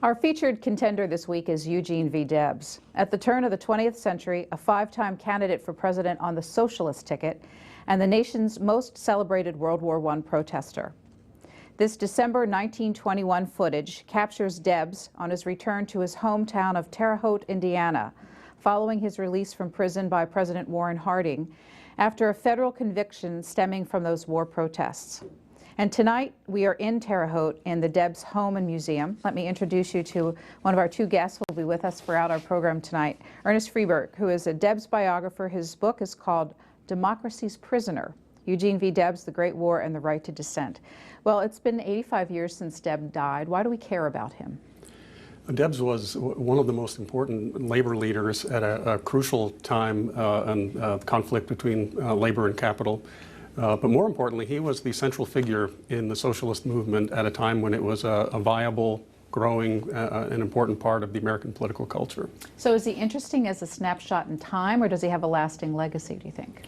Our featured contender this week is Eugene V. Debs. At the turn of the 20th century, a five-time candidate for president on the Socialist ticket and the nation's most celebrated World War I protester. This December 1921 footage captures Debs on his return to his hometown of Terre, Haute, Indiana, following his release from prison by President Warren Harding after a federal conviction stemming from those war protests. And tonight, we are in Terre Haute in the Debs Home and Museum. Let me introduce you to one of our two guests who will be with us throughout our program tonight, Ernest Freeberg, who is a Debs biographer. His book is called Democracy's Prisoner, Eugene V. Debs, The Great War and the Right to Dissent. Well, it's been 85 years since Deb died. Why do we care about him? Debs was one of the most important labor leaders at a crucial time in conflict between labor and capital. But more importantly, he was the central figure in the socialist movement at a time when it was a viable, growing, an important part of the American political culture. So is he interesting as a snapshot in time, or does he have a lasting legacy, do you think?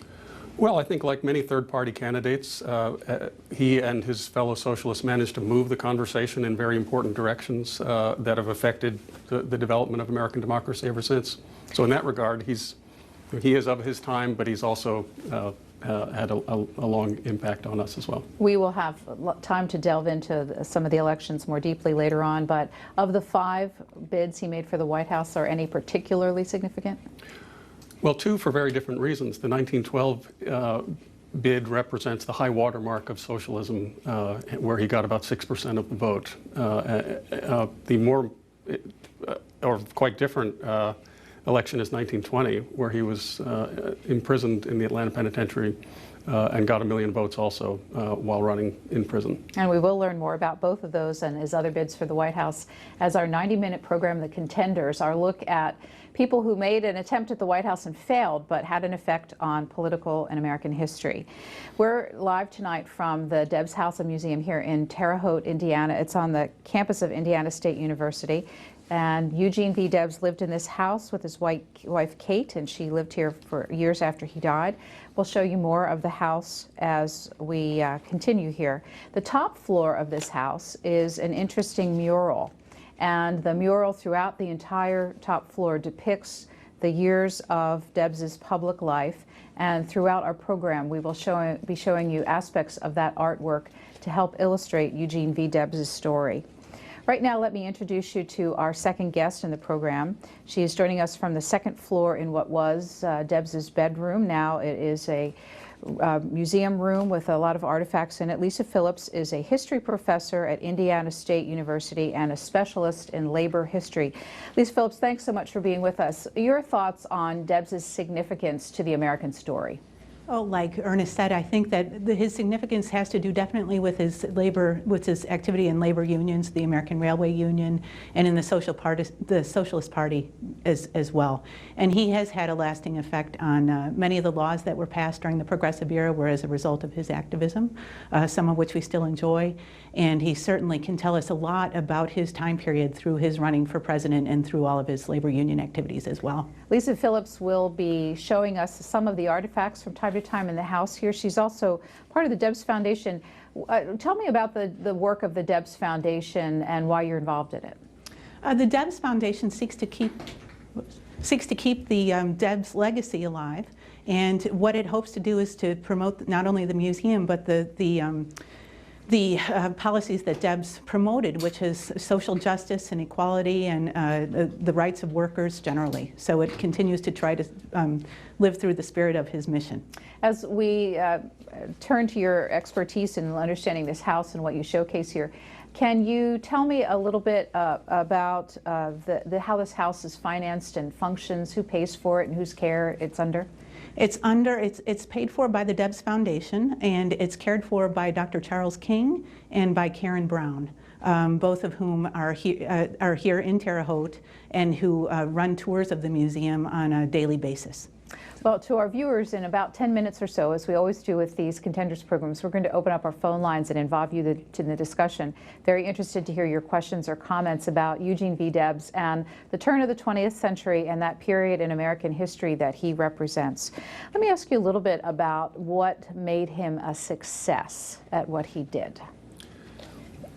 Well, I think like many third-party candidates, he and his fellow socialists managed to move the conversation in very important directions that have affected the development of American democracy ever since. So in that regard, he is of his time, but he's also had a long impact on us as well. We will have time to delve into some of the elections more deeply later on, but of the 5 bids he made for the White House, are any particularly significant? Well, 2 for very different reasons. The 1912 bid represents the high watermark of socialism, where he got about 6% of the vote. The more, or quite different election is 1920, where he was imprisoned in the Atlanta penitentiary and got 1 million votes also while running in prison. And we will learn more about both of those and his other bids for the White House as our 90-minute program, The Contenders, our look at people who made an attempt at the White House and failed, but had an effect on political and American history. We're live tonight from the Debs House and Museum here in Terre Haute, Indiana. It's on the campus of Indiana State University. And Eugene V. Debs lived in this house with his wife, Kate, and she lived here for years after he died. We'll show you more of the house as we continue here. The top floor of this house is an interesting mural. And the mural throughout the entire top floor depicts the years of Debs's public life. And throughout our program, we will be showing you aspects of that artwork to help illustrate Eugene V. Debs's story. Right now, let me introduce you to our second guest in the program. She is joining us from the second floor in what was Debs's bedroom. Now it is a museum room with a lot of artifacts in it. Lisa Phillips is a history professor at Indiana State University and a specialist in labor history. Lisa Phillips, thanks so much for being with us. Your thoughts on Debs's significance to the American story? Oh, like Ernest said, I think that his significance has to do definitely with his activity in labor unions, the American Railway Union, and in the Socialist Party as well. And he has had a lasting effect on many of the laws that were passed during the Progressive era were as a result of his activism, some of which we still enjoy. And he certainly can tell us a lot about his time period through his running for president and through all of his labor union activities as well. Lisa Phillips will be showing us some of the artifacts from time to time in the house here. She's also part of the Debs Foundation. Tell me about the work of the Debs Foundation and why you're involved in it. The Debs Foundation seeks to keep the Debs legacy alive, and what it hopes to do is to promote not only the museum but the policies that Debs promoted, which is social justice and equality and the rights of workers generally. So it continues to try to live through the spirit of his mission. As we turn to your expertise in understanding this house and what you showcase here, can you tell me a little bit about how this house is financed and functions, who pays for it and whose care it's under? It's paid for by the Debs Foundation, and it's cared for by Dr. Charles King and by Karen Brown, both of whom are here in Terre Haute and who run tours of the museum on a daily basis. Well, to our viewers, in about 10 minutes or so, as we always do with these Contenders programs, we're going to open up our phone lines and involve you in the discussion. Very interested to hear your questions or comments about Eugene V. Debs and the turn of the 20th century and that period in American history that he represents. Let me ask you a little bit about what made him a success at what he did.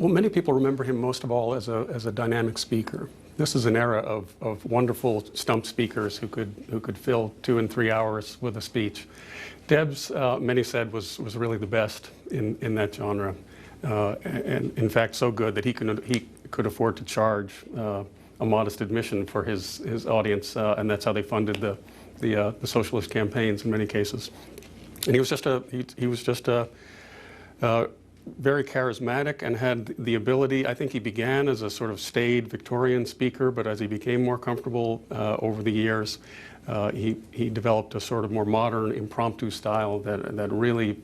Well, many people remember him most of all as a dynamic speaker. This is an era of wonderful stump speakers who could fill 2 and 3 hours with a speech. Debs, many said, was really the best in that genre, and in fact so good that he could afford to charge a modest admission for his audience, and that's how they funded the socialist campaigns in many cases. And he was just a very charismatic and had the ability. I think he began as a sort of staid Victorian speaker, but as he became more comfortable over the years, he developed a sort of more modern, impromptu style that really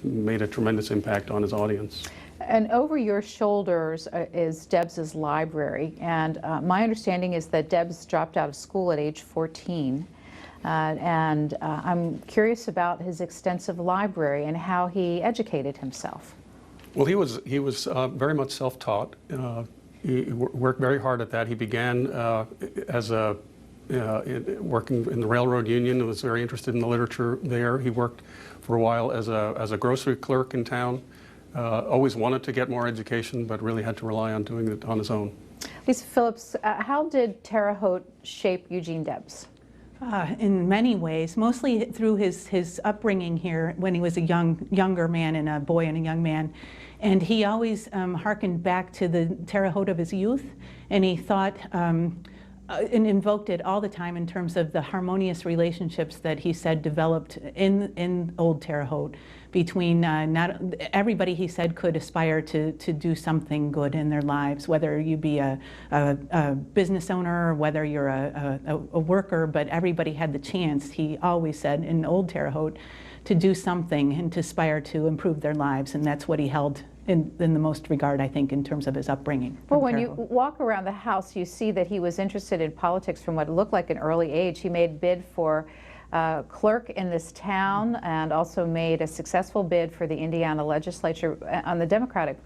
made a tremendous impact on his audience. And over your shoulders is Debs's library, and my understanding is that Debs dropped out of school at age 14. And I'm curious about his extensive library and how he educated himself. Well, he was very much self-taught. He worked very hard at that. He began working in the railroad union and was very interested in the literature there. He worked for a while as a grocery clerk in town. Always wanted to get more education, but really had to rely on doing it on his own. Lisa Phillips, how did Terre Haute shape Eugene Debs? In many ways, mostly through his upbringing here when he was a younger man and a boy and a young man. And he always hearkened back to the Terre Haute of his youth, and he thought and invoked it all the time in terms of the harmonious relationships that he said developed in old Terre Haute between not everybody, he said, could aspire to do something good in their lives, whether you be a business owner or whether you're a worker, but everybody had the chance, he always said, in old Terre Haute, to do something and to aspire to improve their lives, and that's what he held in the most regard, I think, in terms of his upbringing. Well, when you walk around the house, you see that he was interested in politics from what looked like an early age. He made bid for clerk in this town and also made a successful bid for the Indiana legislature on the Democratic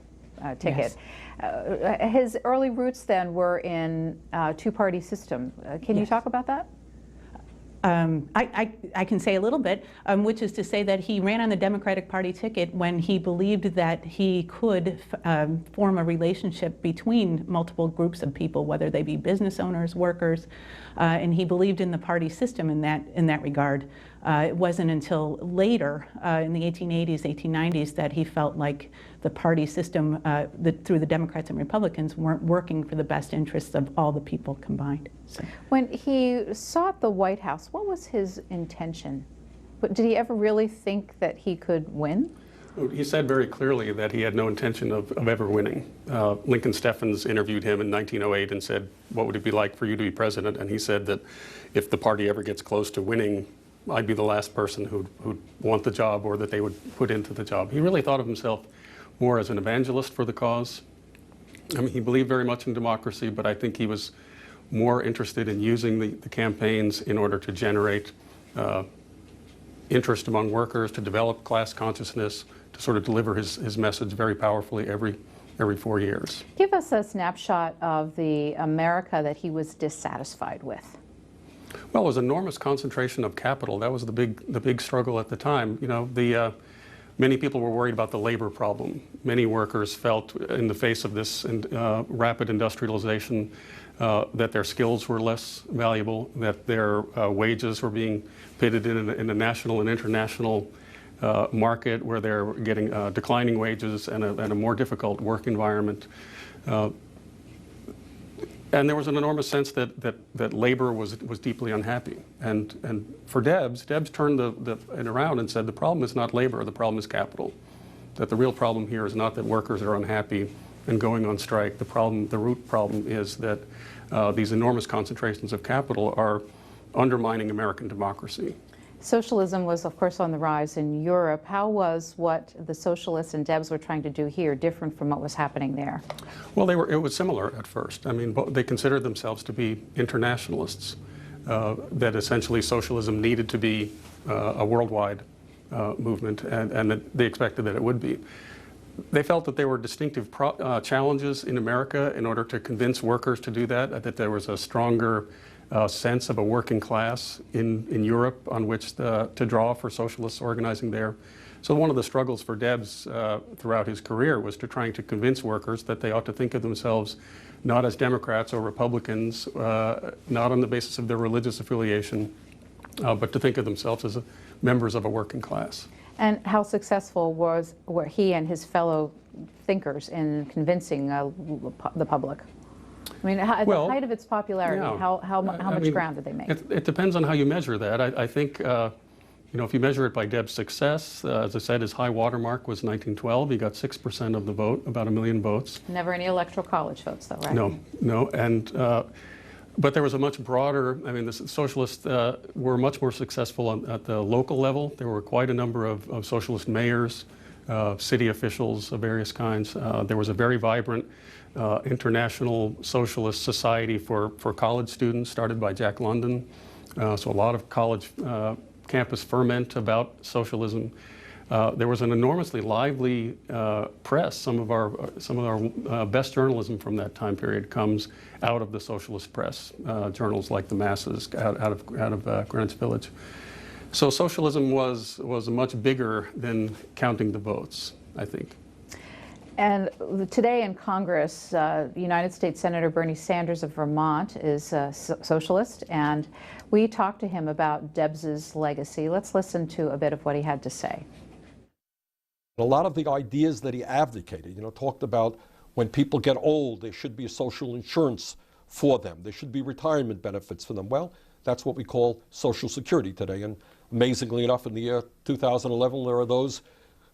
ticket. Yes. His early roots then were in two-party system. Can you talk about that? I can say a little bit, which is to say that he ran on the Democratic Party ticket when he believed that he could form a relationship between multiple groups of people, whether they be business owners, workers, and he believed in the party system in that regard. It wasn't until later, in the 1880s, 1890s, that he felt like the party system, through the Democrats and Republicans, weren't working for the best interests of all the people combined. So. When he sought the White House, what was his intention? Did he ever really think that he could win? He said very clearly that he had no intention of ever winning. Lincoln Steffens interviewed him in 1908 and said, "What would it be like for you to be president?" And he said that if the party ever gets close to winning, I'd be the last person who'd want the job or that they would put into the job. He really thought of himself more as an evangelist for the cause. I mean, he believed very much in democracy, but I think he was more interested in using the campaigns in order to generate interest among workers, to develop class consciousness, to sort of deliver his message very powerfully every 4 years. Give us a snapshot of the America that he was dissatisfied with. Well, it was an enormous concentration of capital. That was the big struggle at the time. You know, many people were worried about the labor problem. Many workers felt, in the face of this rapid industrialization, that their skills were less valuable, that their wages were being pitted in a national and international market where they're getting declining wages and a more difficult work environment. And there was an enormous sense that labor was deeply unhappy. And for Debs turned it around and said the problem is not labor, the problem is capital. That the real problem here is not that workers are unhappy and going on strike. The root problem is that these enormous concentrations of capital are undermining American democracy. Socialism was, of course, on the rise in Europe. How was what the socialists and Debs were trying to do here different from what was happening there? Well, it was similar at first. I mean, they considered themselves to be internationalists, that essentially socialism needed to be a worldwide movement, and that they expected that it would be. They felt that there were distinctive challenges in America in order to convince workers to do that there was a stronger sense of a working class in Europe on which to draw for socialists organizing there. So one of the struggles for Debs throughout his career was trying to convince workers that they ought to think of themselves not as Democrats or Republicans, not on the basis of their religious affiliation, but to think of themselves as members of a working class. And how successful were he and his fellow thinkers in convincing the public? I mean, at the height of its popularity, yeah. how much ground did they make? It depends on how you measure that. I think, you know, if you measure it by Debs' success, as I said, his high water mark was 1912. He got 6% of the vote, about 1 million votes. Never any electoral college votes, though, right? No, no. And, but there was a much broader, I mean, the socialists were much more successful at the local level. There were quite a number of socialist mayors, city officials of various kinds. There was a very vibrant international socialist society for college students started by Jack London. So a lot of college campus ferment about socialism. There was an enormously lively press. Some of our best journalism from that time period comes out of the socialist press, journals like the Masses out of Greenwich Village. So socialism was much bigger than counting the votes, I think. And today in Congress, United States Senator Bernie Sanders of Vermont is a socialist, and we talked to him about Debs's legacy. Let's listen to a bit of what he had to say. A lot of the ideas that he advocated, talked about when people get old, there should be a social insurance for them. There should be retirement benefits for them. Well, that's what we call Social Security today. And amazingly enough, in the year 2011, there are those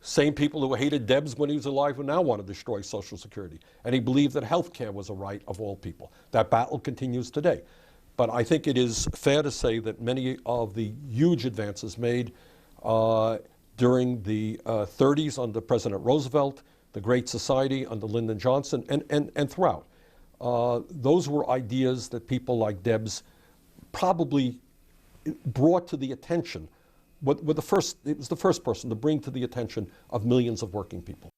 same people who hated Debs when he was alive who now want to destroy Social Security. And he believed that health care was a right of all people. That battle continues today. But I think it is fair to say that many of the huge advances made during the 30s under President Roosevelt, the Great Society under Lyndon Johnson, and throughout, those were ideas that people like Debs probably brought to the attention. It was the first person to bring to the attention of millions of working people.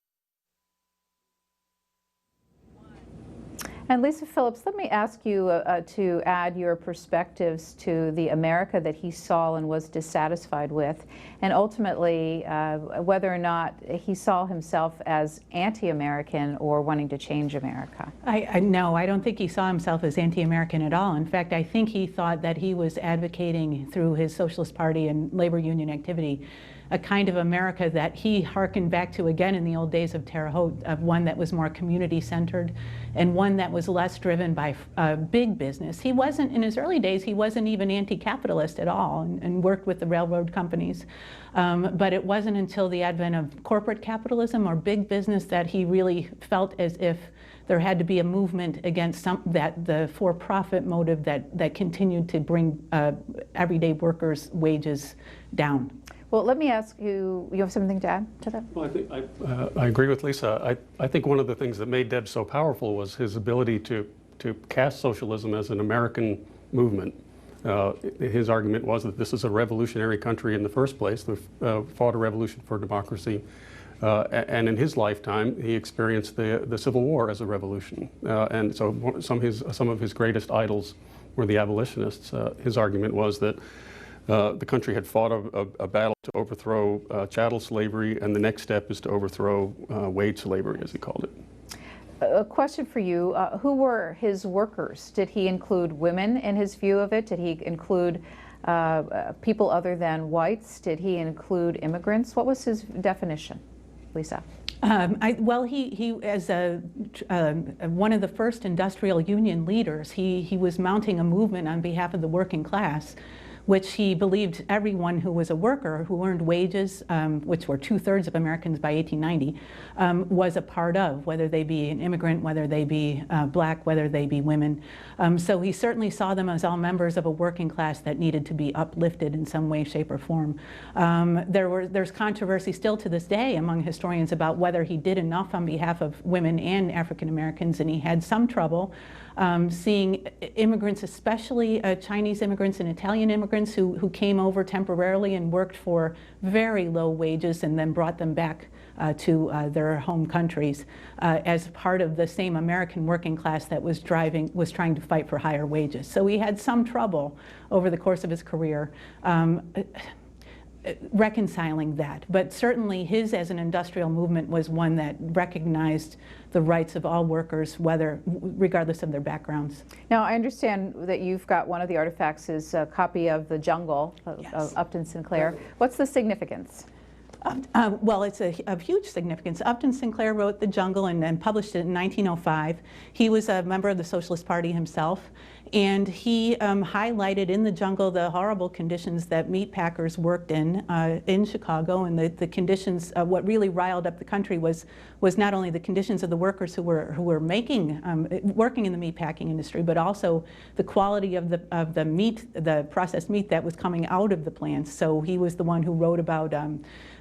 And Lisa Phillips, let me ask you to add your perspectives to the America that he saw and was dissatisfied with, and ultimately whether or not he saw himself as anti-American or wanting to change America. No, I don't think he saw himself as anti-American at all. In fact, I think he thought that he was advocating through his Socialist Party and labor union activity a kind of America that he hearkened back to again in the old days of Terre, Haute, of one that was more community-centered and one that was less driven by big business. He wasn't, in his early days, he wasn't even anti-capitalist at all and worked with the railroad companies. But it wasn't until the advent of corporate capitalism or big business that he really felt as if there had to be a movement against the for-profit motive that continued to bring everyday workers' wages down. Well, let me ask you, you have something to add to that? Well, I think I agree with Lisa. I think one of the things that made Debs so powerful was his ability to cast socialism as an American movement. His argument was that this is a revolutionary country in the first place. They fought a revolution for democracy. And in his lifetime, he experienced the Civil War as a revolution. And so some of his greatest idols were the abolitionists. His argument was that the country had fought a battle to overthrow chattel slavery, and the next step is to overthrow wage slavery, as he called it. A question for you, who were his workers? Did he include women in his view of it? Did he include people other than whites? Did he include immigrants? What was his definition, Lisa? Well, he as one of the first industrial union leaders, he was mounting a movement on behalf of the working class, which he believed everyone who was a worker who earned wages, which were 2/3 of Americans by 1890, was a part of, whether they be an immigrant, whether they be black, whether they be women. So he certainly saw them as all members of a working class that needed to be uplifted in some way, shape, or form. There's controversy still to this day among historians about whether he did enough on behalf of women and African Americans, and he had some trouble seeing immigrants, especially Chinese immigrants and Italian immigrants who came over temporarily and worked for very low wages and then brought them back to their home countries as part of the same American working class that was trying to fight for higher wages. So he had some trouble over the course of his career. reconciling that. But certainly his as an industrial movement was one that recognized the rights of all workers, regardless of their backgrounds. Now, I understand that you've got one of the artifacts is a copy of The Jungle Yes. of Upton Sinclair. What's the significance? Well, it's of huge significance. Upton Sinclair wrote The Jungle and published it in 1905. He was a member of the Socialist Party himself, and he highlighted in The Jungle the horrible conditions that meat packers worked in Chicago, and the conditions. What really riled up the country was not only the conditions of the workers who were making working in the meat packing industry, but also the quality of the meat, the processed meat that was coming out of the plants. So he was the one who wrote about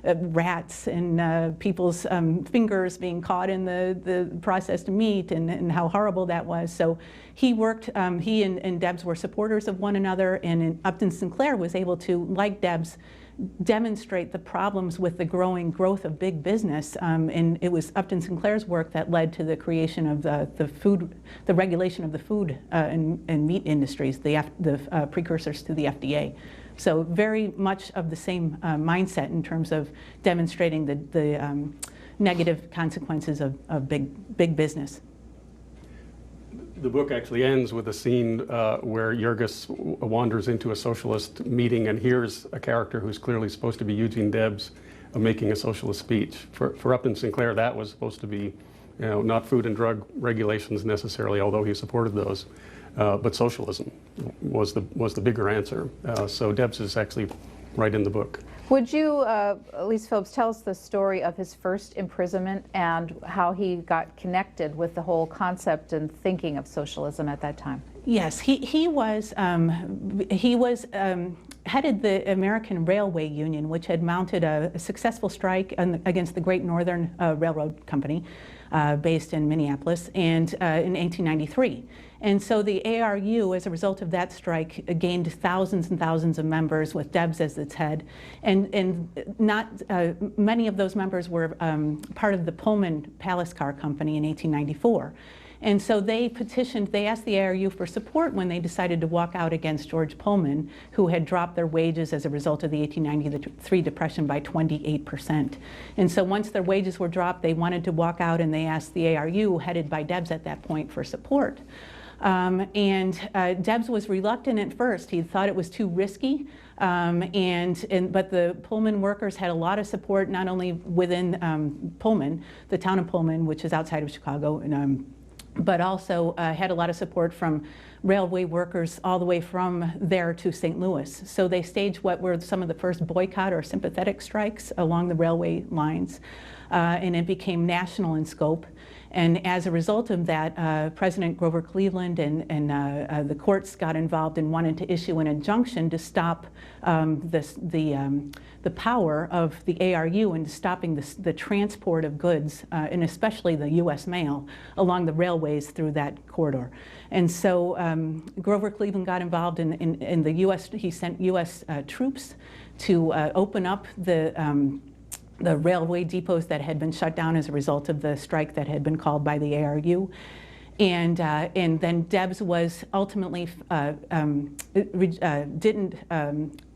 rats and people's fingers being caught in the processed meat, and how horrible that was. So he worked, he and Debs were supporters of one another, and Upton Sinclair was able to, like Debs, demonstrate the problems with the growth of big business, and it was Upton Sinclair's work that led to the creation of the regulation of the food and meat industries, the precursors to the FDA. So very much of the same mindset in terms of demonstrating the negative consequences of big business. The book actually ends with a scene where Jurgis wanders into a socialist meeting and hears a character who's clearly supposed to be Eugene Debs making a socialist speech. For Upton Sinclair, that was supposed to be, not food and drug regulations necessarily, although he supported those, but socialism was the bigger answer. So Debs is actually right in the book. Would you, Elise Phillips, tell us the story of his first imprisonment and how he got connected with the whole concept and thinking of socialism at that time? Yes, he headed the American Railway Union, which had mounted a successful strike against the Great Northern Railroad Company, based in Minneapolis, and in 1893. And so the ARU, as a result of that strike, gained thousands and thousands of members with Debs as its head. And not many of those members were part of the Pullman Palace Car Company in 1894. And so they asked the ARU for support when they decided to walk out against George Pullman, who had dropped their wages as a result of the 1893 Depression by 28%. And so once their wages were dropped, they wanted to walk out, and they asked the ARU, headed by Debs at that point, for support. Debs was reluctant at first. He thought it was too risky, but the Pullman workers had a lot of support, not only within Pullman, the town of Pullman, which is outside of Chicago, but also had a lot of support from railway workers all the way from there to St. Louis. So they staged what were some of the first boycott or sympathetic strikes along the railway lines, and it became national in scope. And as a result of that, President Grover Cleveland and the courts got involved and wanted to issue an injunction to stop the power of the ARU in stopping the transport of goods, and especially the U.S. mail, along the railways through that corridor. And so Grover Cleveland got involved in the U.S. He sent U.S. troops to open up the railway depots that had been shut down as a result of the strike that had been called by the ARU. And then Debs was ultimately didn't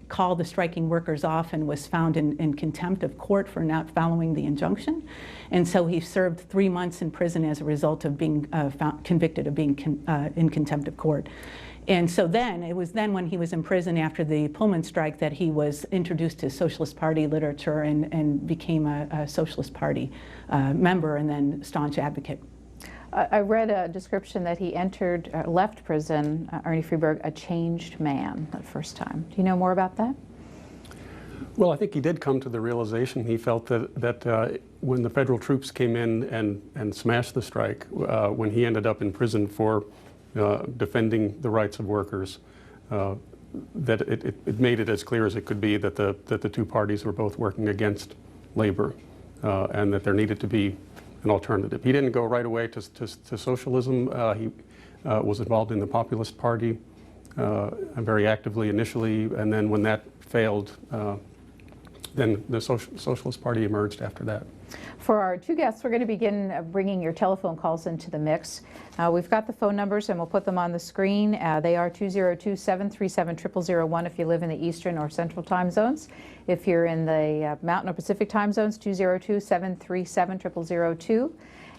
call the striking workers off and was found in contempt of court for not following the injunction. And so he served 3 months in prison as a result of being convicted of being in contempt of court. And so then, it was then when he was in prison after the Pullman strike that he was introduced to Socialist Party literature and became a Socialist Party member and then staunch advocate. I read a description that he left prison, Ernie Freeberg, a changed man that first time. Do you know more about that? Well, I think he did come to the realization. He felt that when the federal troops came in and smashed the strike, when he ended up in prison for defending the rights of workers, that it made it as clear as it could be that the two parties were both working against labor, and that there needed to be an alternative. He didn't go right away to socialism. He was involved in the Populist Party very actively initially, and then when that failed, then the Socialist Party emerged after that. For our two guests, we're going to begin bringing your telephone calls into the mix. We've got the phone numbers, and we'll put them on the screen. They are 202-737-0001 if you live in the Eastern or Central time zones. If you're in the Mountain or Pacific time zones, 202-737-0002.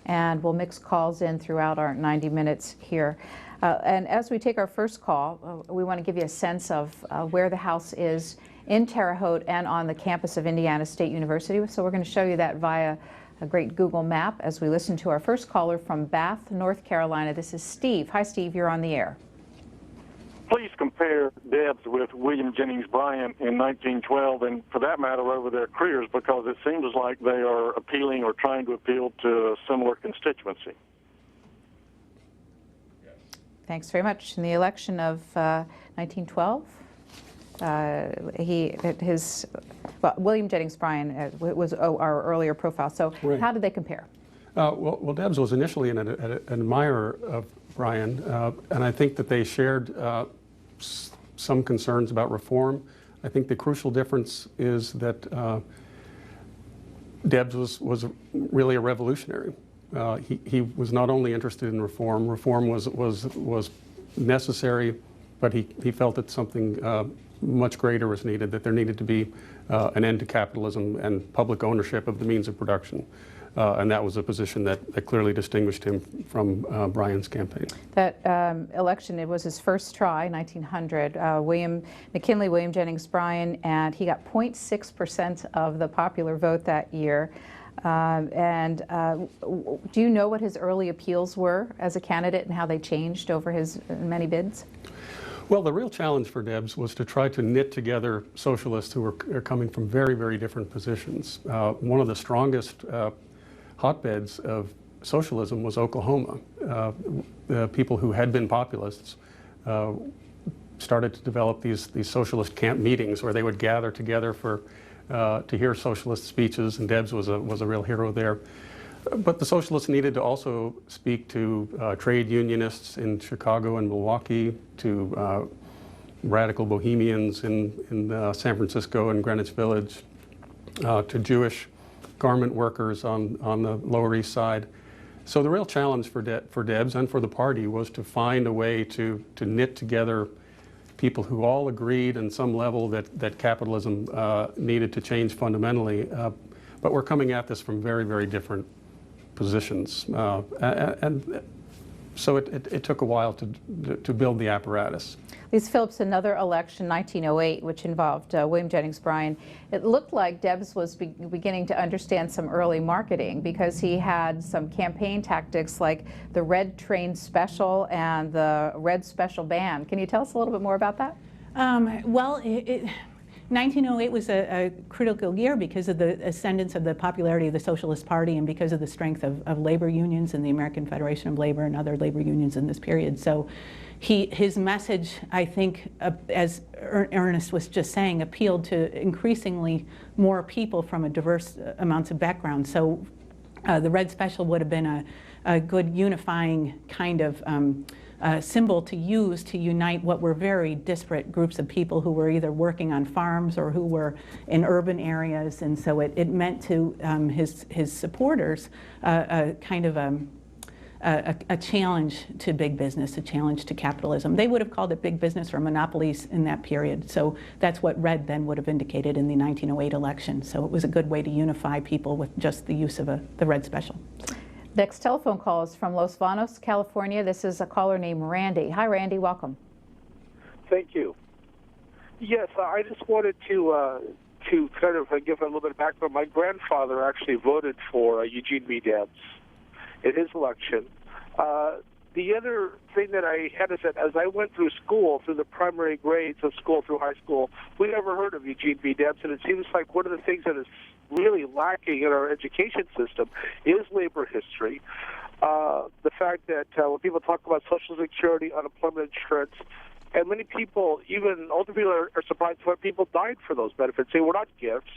And we'll mix calls in throughout our 90 minutes here. And as we take our first call, we want to give you a sense of where the House is in Terre, Haute, and on the campus of Indiana State University. So we're going to show you that via a great Google map as we listen to our first caller from Bath, North Carolina. This is Steve. Hi, Steve. You're on the air. Please compare Debs with William Jennings Bryan in 1912, and for that matter, over their careers, because it seems like they are appealing or trying to appeal to a similar constituency. Thanks very much. In the election of 1912, William Jennings Bryan was our earlier profile. So right. How did they compare? Well, Debs was initially an admirer of Bryan, and I think that they shared some concerns about reform. I think the crucial difference is that Debs was really a revolutionary. He was not only interested in reform. Reform was necessary, but he felt that something much greater was needed, that there needed to be an end to capitalism and public ownership of the means of production. And that was a position that clearly distinguished him from Bryan's campaign. That election, it was his first try, 1900. William Jennings Bryan, and he got 0.6% of the popular vote that year. Do you know what his early appeals were as a candidate and how they changed over his many bids? Well, the real challenge for Debs was to try to knit together socialists who were coming from very, very different positions. One of the strongest hotbeds of socialism was Oklahoma. The people who had been populists started to develop these socialist camp meetings where they would gather together to hear socialist speeches, and Debs was a real hero there. But the socialists needed to also speak to trade unionists in Chicago and Milwaukee, to radical bohemians in San Francisco and Greenwich Village, to Jewish garment workers on the Lower East Side. So the real challenge for Debs and for the party was to find a way to knit together people who all agreed on some level that capitalism needed to change fundamentally, but we're coming at this from very, very different positions. And so it took a while to build the apparatus. Lisa Phillips, another election, 1908, which involved William Jennings Bryan. It looked like Debs was beginning to understand some early marketing because he had some campaign tactics like the Red Train Special and the Red Special Band. Can you tell us a little bit more about that? 1908 was a critical year because of the ascendance of the popularity of the Socialist Party and because of the strength of labor unions and the American Federation of Labor and other labor unions in this period. So his message, I think, as Ernest was just saying, appealed to increasingly more people from a diverse amounts of backgrounds. So the Red Special would have been a good unifying kind of symbol to use to unite what were very disparate groups of people who were either working on farms or who were in urban areas, and so it meant to his supporters kind of a challenge to big business, a challenge to capitalism. They would have called it big business or monopolies in that period, so that's what red then would have indicated in the 1908 election. So it was a good way to unify people with just the use of the Red Special. Next telephone call is from Los Banos, California. This is a caller named Randy. Hi, Randy. Welcome. Thank you. Yes, I just wanted to kind of give a little bit of background. My grandfather actually voted for Eugene V Debs in his election. The other thing that I had is that as I went through school, through the primary grades of school through high school, we never heard of Eugene V Debs, and it seems like one of the things that is really lacking in our education system is labor history. The fact that when people talk about Social Security, unemployment insurance, and many people, even older people, are surprised when people died for those benefits. They were not gifts.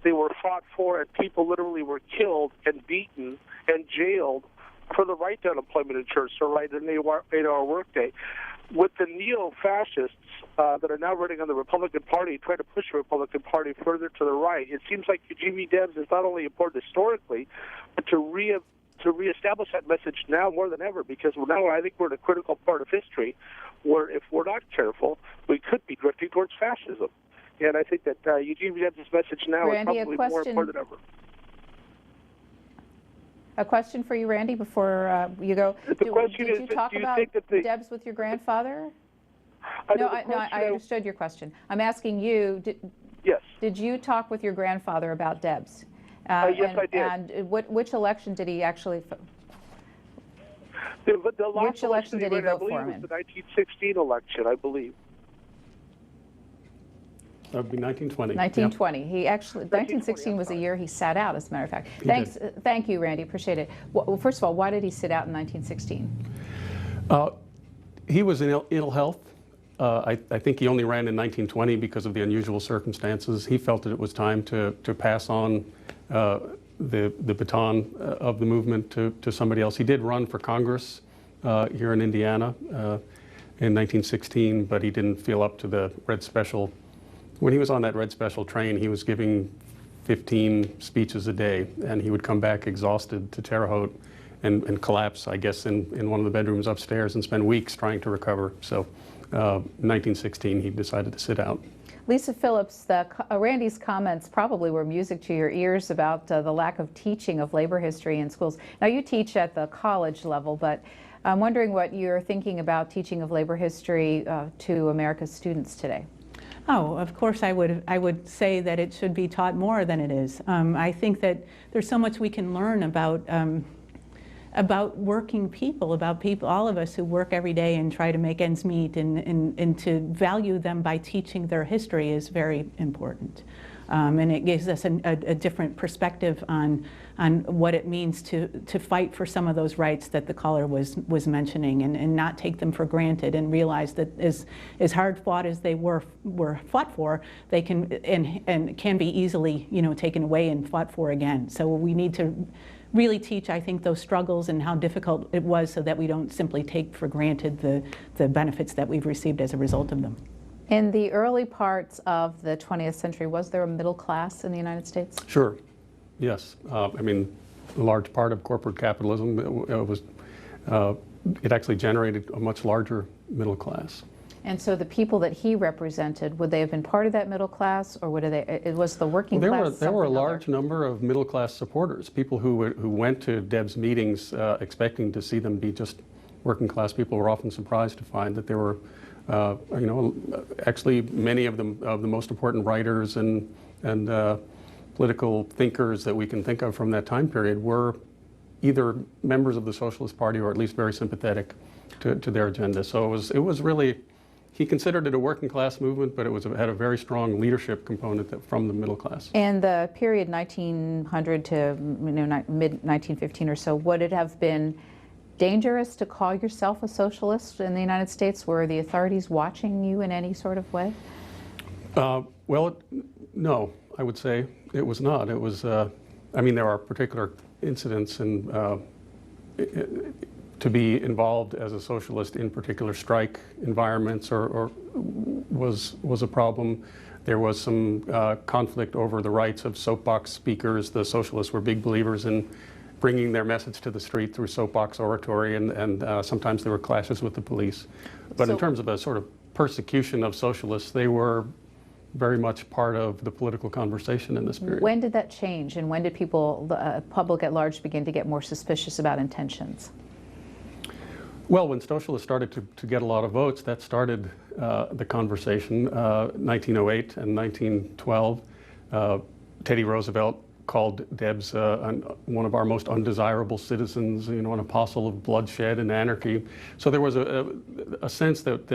They were fought for, and people literally were killed and beaten and jailed for the right to unemployment insurance or right to an 8-hour workday. with the neo-fascists that are now running on the Republican Party, trying to push the Republican Party further to the right, it seems like Eugene V. Debs is not only important historically, but to reestablish that message now more than ever, because now I think we're in a critical part of history where if we're not careful, we could be drifting towards fascism. And I think that Eugene V. Debs' message now Randy, is probably more important than ever. A question for you, Randy, before you go. The question did is, you talk do you about think that Debs with your grandfather? No, I understood your question. I'm asking you, yes. Did you talk with your grandfather about Debs? Yes, I did. And which election did he actually, The last which election did he ran, I vote believe, for him was in? the 1916 election, I believe. That would be 1920. 1920. He actually, 1916 was a year he sat out, as a matter of fact. Thank you, Randy. Appreciate it. Well, first of all, why did he sit out in 1916? He was in ill health. I think he only ran in 1920 because of the unusual circumstances. He felt that it was time to pass on the baton of the movement to somebody else. He did run for Congress here in Indiana in 1916, but he didn't feel up to the Red Special. When he was on that Red Special train, he was giving 15 speeches a day, and he would come back exhausted to Terre Haute and collapse, I guess, in one of the bedrooms upstairs and spend weeks trying to recover. So 1916, he decided to sit out. Lisa Phillips, Randy's comments probably were music to your ears about the lack of teaching of labor history in schools. Now, you teach at the college level, but I'm wondering what you're thinking about teaching of labor history to America's students today. Oh, of course I would say that it should be taught more than it is. I think that there's so much we can learn about working people, all of us who work every day and try to make ends meet, and to value them by teaching their history is very important. And it gives us a different perspective on what it means to fight for some of those rights that the caller was mentioning, and not take them for granted, and realize that as hard fought as they were fought for, they can and can be easily, taken away and fought for again. So we need to really teach, I think, those struggles and how difficult it was, so that we don't simply take for granted the benefits that we've received as a result of them. In the early parts of the 20th century, was there a middle class in the United States? Sure, yes. I mean, a large part of corporate capitalism, it actually generated a much larger middle class. And so the people that he represented, would they have been part of that middle class, or it was the working class? There were a large number of middle class supporters, people who went to Debs meetings expecting to see them be just working class people. Were often surprised to find that there were, actually many of the most important writers and political thinkers that we can think of from that time period were either members of the Socialist Party or at least very sympathetic to their agenda. So it was really. He considered it a working class movement, but it had a very strong leadership component from the middle class. And the period 1900 to mid-1915 or so, would it have been dangerous to call yourself a socialist in the United States? Were the authorities watching you in any sort of way? Well, no, I would say it was not. It was, I mean, there are particular incidents and to be involved as a socialist in particular strike environments or was a problem. There was some conflict over the rights of soapbox speakers. The socialists were big believers in bringing their message to the street through soapbox oratory, and sometimes there were clashes with the police. But in terms of a sort of persecution of socialists, they were very much part of the political conversation in this period. When did that change, and when did people, the public at large, begin to get more suspicious about intentions? Well, when socialists started to get a lot of votes, that started the conversation. 1908 and 1912, Teddy Roosevelt called Debs one of our most undesirable citizens, an apostle of bloodshed and anarchy. So there was a sense that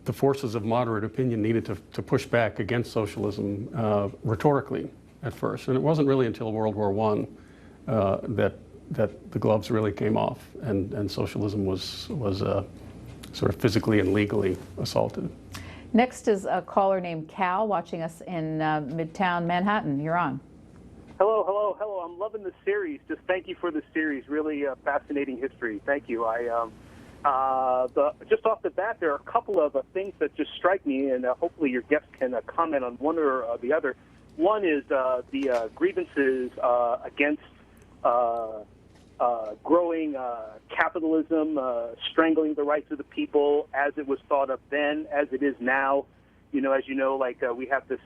the forces of moderate opinion needed to push back against socialism rhetorically at first. And it wasn't really until World War I that the gloves really came off and socialism was sort of physically and legally assaulted. Next is a caller named Cal watching us in Midtown Manhattan. You're on. Hello. I'm loving the series. Just thank you for the series. Really fascinating history. Thank you. Just off the bat, there are a couple of things that just strike me, and hopefully your guests can comment on one or the other. One is the grievances against growing capitalism, strangling the rights of the people as it was thought of then, as it is now. You know, as you know, like we have this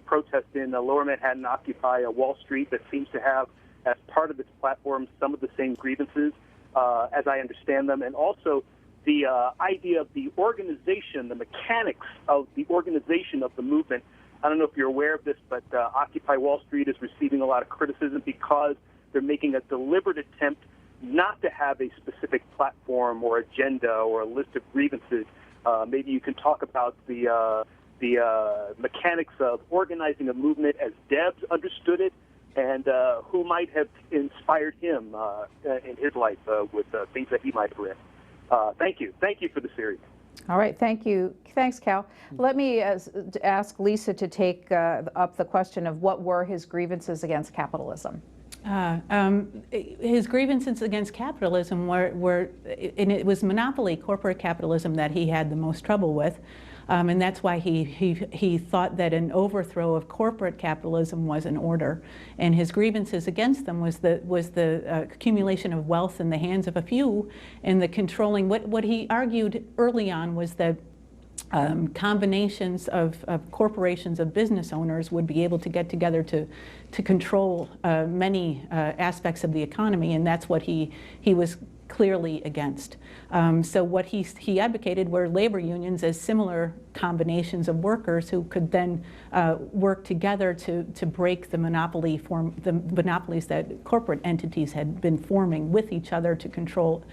protest in Lower Manhattan, Occupy Wall Street, that seems to have as part of its platform some of the same grievances as I understand them, and also the idea of the organization, the mechanics of the organization of the movement. I don't know if you're aware of this, but Occupy Wall Street is receiving a lot of criticism because they're making a deliberate attempt not to have a specific platform or agenda or a list of grievances. Maybe you can talk about the mechanics of organizing a movement as Debs understood it, and who might have inspired him in his life with things that he might have read. Thank you. Thank you for the series. All right, thank you. Thanks, Cal. Let me ask Lisa to take up the question of what were his grievances against capitalism. His grievances against capitalism were, and it was monopoly corporate capitalism that he had the most trouble with. And that's why he thought that an overthrow of corporate capitalism was in order. And his grievances against them was the accumulation of wealth in the hands of a few, and the controlling. What he argued early on was that combinations of corporations, of business owners, would be able to get together to control many aspects of the economy, and that's what he was clearly against. So what he advocated were labor unions as similar combinations of workers who could then work together to break the monopolies that corporate entities had been forming with each other to control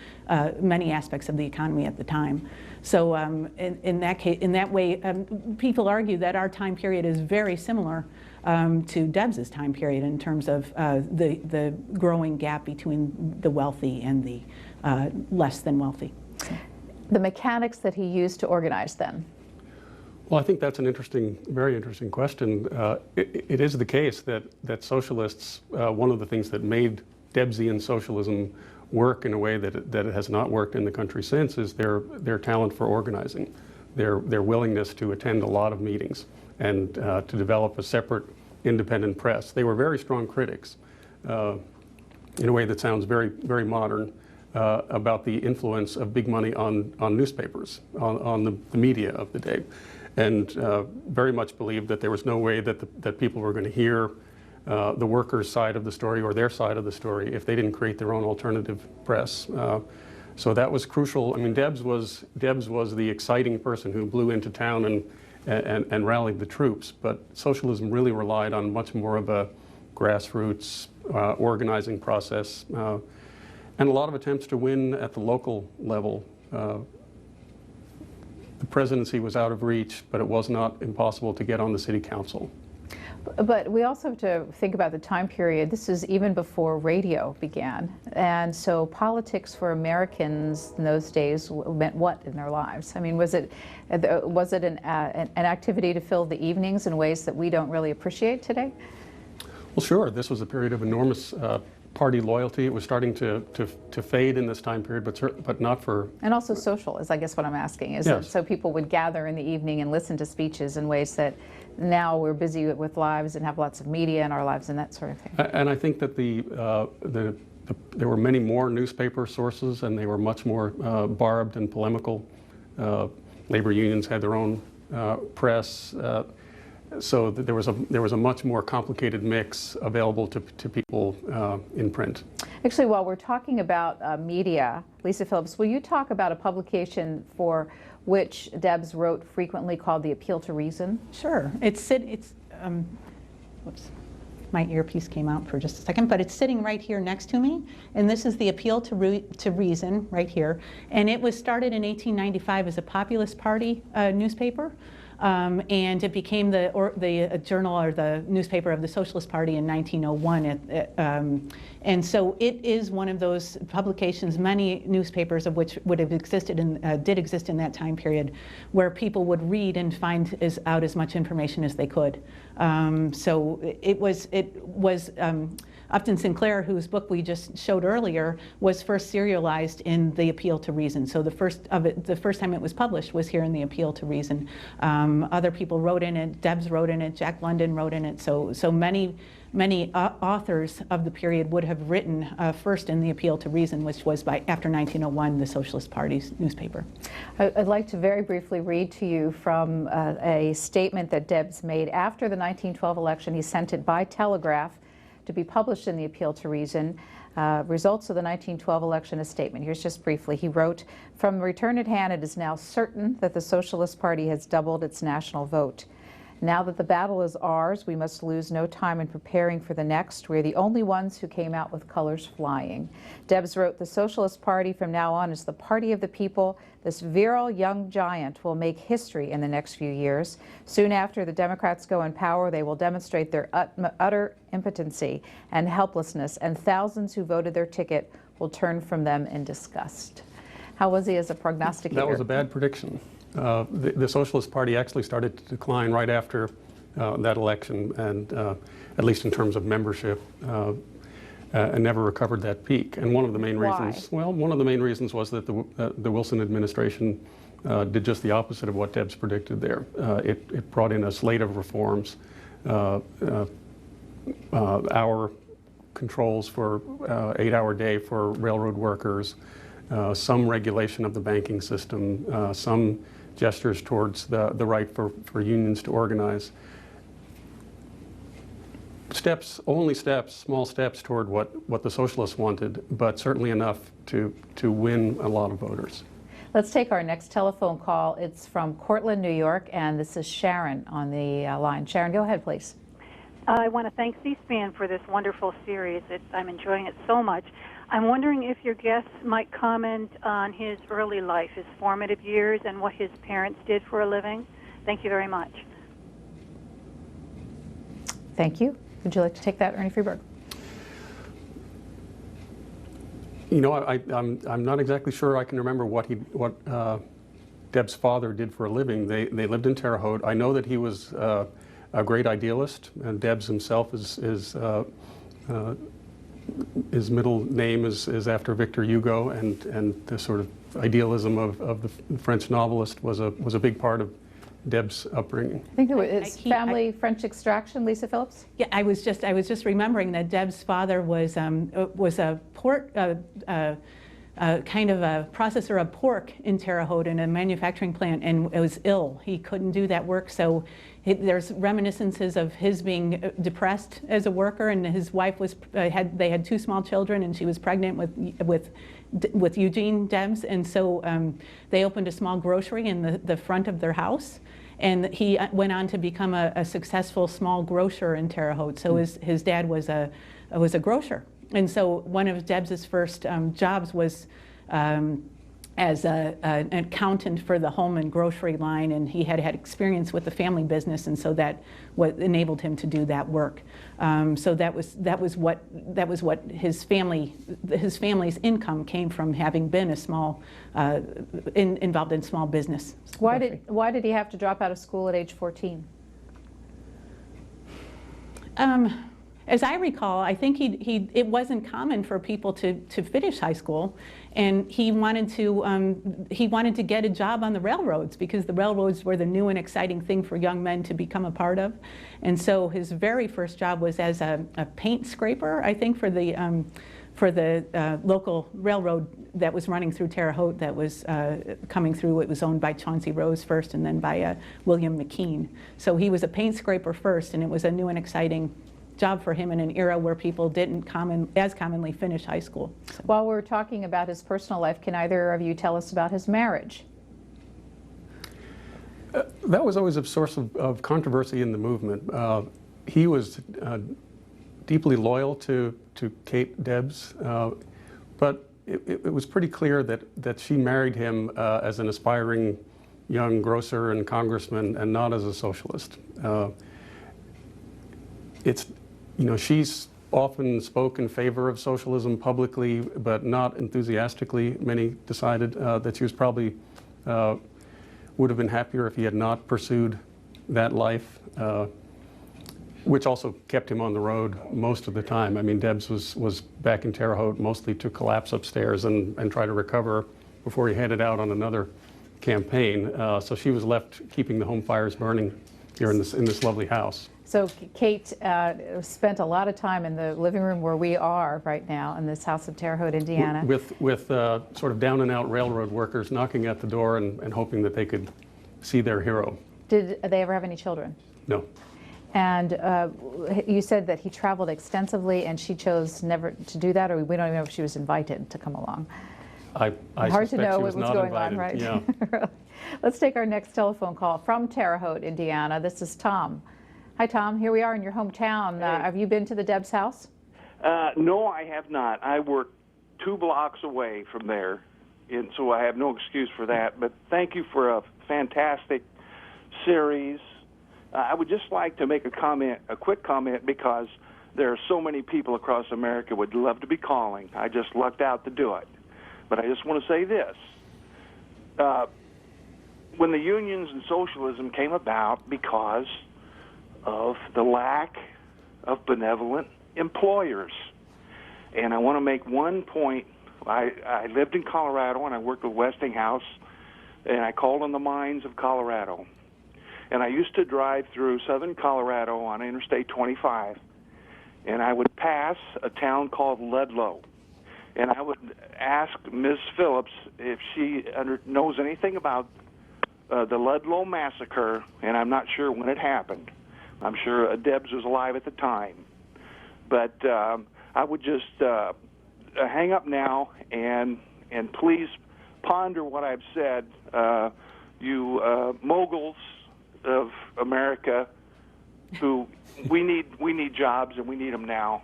many aspects of the economy at the time. So in that way, people argue that our time period is very similar to Debs's time period in terms of the growing gap between the wealthy and the less than wealthy. The mechanics that he used to organize then. Well, I think that's an interesting, very interesting question. It is the case that socialists, one of the things that made Debsian socialism work in a way that it has not worked in the country since is their talent for organizing, their willingness to attend a lot of meetings and to develop a separate independent press. They were very strong critics in a way that sounds very, very modern about the influence of big money on newspapers, on the media of the day, and very much believed that there was no way that people were going to hear the workers' side of the story or their side of the story if they didn't create their own alternative press. So that was crucial. I mean, Debs was the exciting person who blew into town and rallied the troops, but socialism really relied on much more of a grassroots organizing process and a lot of attempts to win at the local level. The presidency was out of reach, but it was not impossible to get on the city council. But we also have to think about the time period. This is even before radio began. And so politics for Americans in those days meant what in their lives? I mean, was it an activity to fill the evenings in ways that we don't really appreciate today? Well, sure. This was a period of enormous party loyalty. It was starting to fade in this time period, but not for... And also social, is I guess what I'm asking. Is yes. So people would gather in the evening and listen to speeches in ways that now we're busy with lives and have lots of media in our lives and that sort of thing. And I think that there were many more newspaper sources, and they were much more barbed and polemical. Labor unions had their own press. So there was a much more complicated mix available to people in print. Actually, while we're talking about media, Lisa Phillips, will you talk about a publication for which Debs wrote frequently called The Appeal to Reason? Sure. Whoops. My earpiece came out for just a second, but it's sitting right here next to me. And this is The Appeal to Reason right here. And it was started in 1895 as a Populist Party newspaper. And it became the journal or the newspaper of the Socialist Party in 1901. And so it is one of those publications, many newspapers of which would have existed and did exist in that time period, where people would read and find out as much information as they could. So it was Upton Sinclair, whose book we just showed earlier, was first serialized in The Appeal to Reason. So the first time it was published was here in The Appeal to Reason. Other people wrote in it. Debs wrote in it. Jack London wrote in it. So many authors of the period would have written first in The Appeal to Reason, which was after 1901, the Socialist Party's newspaper. I'd like to very briefly read to you from a statement that Debs made after the 1912 election. He sent it by telegraph to be published in The Appeal to Reason. Results of the 1912 election, a statement. Here's just briefly. He wrote, "From return at hand, it is now certain that the Socialist Party has doubled its national vote. Now that the battle is ours, we must lose no time in preparing for the next. We're the only ones who came out with colors flying." Debs wrote, "The Socialist Party from now on is the party of the people. This virile young giant will make history in the next few years. Soon after the Democrats go in power, they will demonstrate their utter impotency and helplessness, and thousands who voted their ticket will turn from them in disgust." How was he as a prognosticator? That was a bad prediction. The Socialist Party actually started to decline right after that election, and at least in terms of membership, and never recovered that peak. And one of the main reasons, well, one of the main reasons was that the Wilson administration did just the opposite of what Debs predicted there. It brought in a slate of reforms, hour controls for 8-hour day for railroad workers, some regulation of the banking system, some gestures towards the right for unions to organize. Small steps toward what the socialists wanted, but certainly enough to win a lot of voters. Let's take our next telephone call. It's from Cortland, New York, and this is Sharon on the line. Sharon, go ahead, please. I want to thank C-SPAN for this wonderful series. I'm enjoying it so much. I'm wondering if your guests might comment on his early life, his formative years, and what his parents did for a living. Thank you very much. Thank you. Would you like to take that, Ernie Freeberg? You know, I'm not exactly sure I can remember what Deb's father did for a living. They lived in Terre Haute. I know that he was a great idealist, and Debs himself his middle name is after Victor Hugo, and the sort of idealism of the French novelist was a big part of Deb's upbringing. I think it's family French extraction. Lisa Phillips. Yeah, I was just remembering that Deb's father was a port kind of a processor of pork in Terre Haute in a manufacturing plant, and was ill. He couldn't do that work, so there's reminiscences of his being depressed as a worker, and his wife was they had 2 small children, and she was pregnant with Eugene Debs, and so they opened a small grocery in the front of their house, and he went on to become a successful small grocer in Terre Haute. So his dad was a grocer, and so one of Debs's first jobs was as an accountant for the home and grocery line, and he had experience with the family business, and so that what enabled him to do that work. So that was what his family's income came from, having been a small involved in small business. Why did he have to drop out of school at age 14? As I recall, I think it wasn't common for people to finish high school, and he wanted to get a job on the railroads, because the railroads were the new and exciting thing for young men to become a part of. And so his very first job was as a paint scraper, I think, for the local railroad that was running through Terre Haute, that was coming through. It was owned by Chauncey Rose first, and then by William McKean. So he was a paint scraper first, and it was a new and exciting job for him in an era where people didn't as commonly finish high school. So. While we're talking about his personal life, can either of you tell us about his marriage? That was always a source of controversy in the movement. He was deeply loyal to Kate Debs, but it was pretty clear that she married him as an aspiring young grocer and congressman, and not as a socialist. She's often spoke in favor of socialism publicly, but not enthusiastically. Many decided that she was probably would have been happier if he had not pursued that life. which also kept him on the road most of the time. I mean, Debs was back in Terre Haute mostly to collapse upstairs and try to recover before he headed out on another campaign. So she was left keeping the home fires burning here in this lovely house. So Kate spent a lot of time in the living room where we are right now in this house of Terre Haute, Indiana. With sort of down and out railroad workers knocking at the door and hoping that they could see their hero. Did they ever have any children? No. And you said that he traveled extensively and she chose never to do that, or we don't even know if she was invited to come along. I Hard to know she what was was not going invited. on, right? Yeah. Let's take our next telephone call from Terre Haute, Indiana. This is Tom. Hi, Tom. Here we are in your hometown. Hey. Have you been to the Debs house? No, I have not. I work 2 blocks away from there, and so I have no excuse for that. But thank you for a fantastic series. I would just like to make a quick comment, because there are so many people across America would love to be calling. I just lucked out to do it. But I just want to say this. When the unions and socialism came about because of the lack of benevolent employers. And I want to make one point. I lived in Colorado, and I worked with Westinghouse, and I called on the mines of Colorado. And I used to drive through southern Colorado on Interstate 25, and I would pass a town called Ludlow. And I would ask Ms. Phillips if she knows anything about the Ludlow Massacre, and I'm not sure when it happened. I'm sure Debs was alive at the time. But I would just hang up now and please ponder what I've said. You moguls of America, who we need jobs, and we need them now.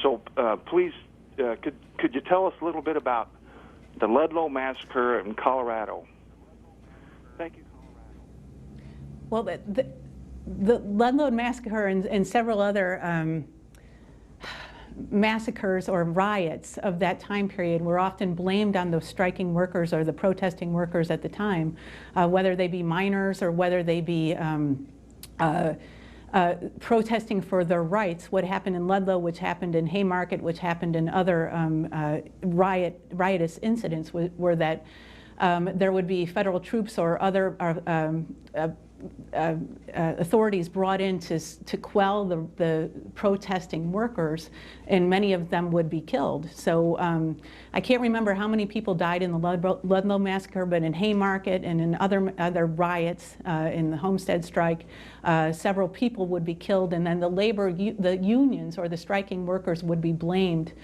So please, could you tell us a little bit about the Ludlow Massacre in Colorado? Thank you. Well, the Ludlow Massacre and several other massacres or riots of that time period were often blamed on the striking workers or the protesting workers at the time, whether they be miners or whether they be protesting for their rights. What happened in Ludlow, which happened in Haymarket, which happened in other riotous incidents, were that there would be federal troops or other authorities brought in to quell the protesting workers, and many of them would be killed. So I can't remember how many people died in the Ludlow Massacre, but in Haymarket and in other riots, in the Homestead Strike, several people would be killed, and then the unions or the striking workers would be blamed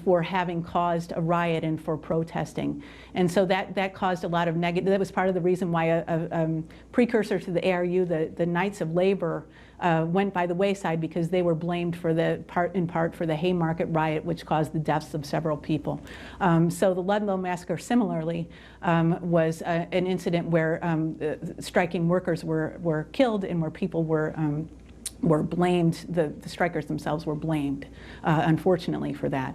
for having caused a riot and for protesting. And so that caused a lot of negative. That was part of the reason why a precursor to the ARU, the Knights of Labor, went by the wayside, because they were blamed for in part for the Haymarket riot, which caused the deaths of several people. So the Ludlow Massacre, similarly, was an incident where striking workers were killed, and where people were blamed. The strikers themselves were blamed, unfortunately, for that.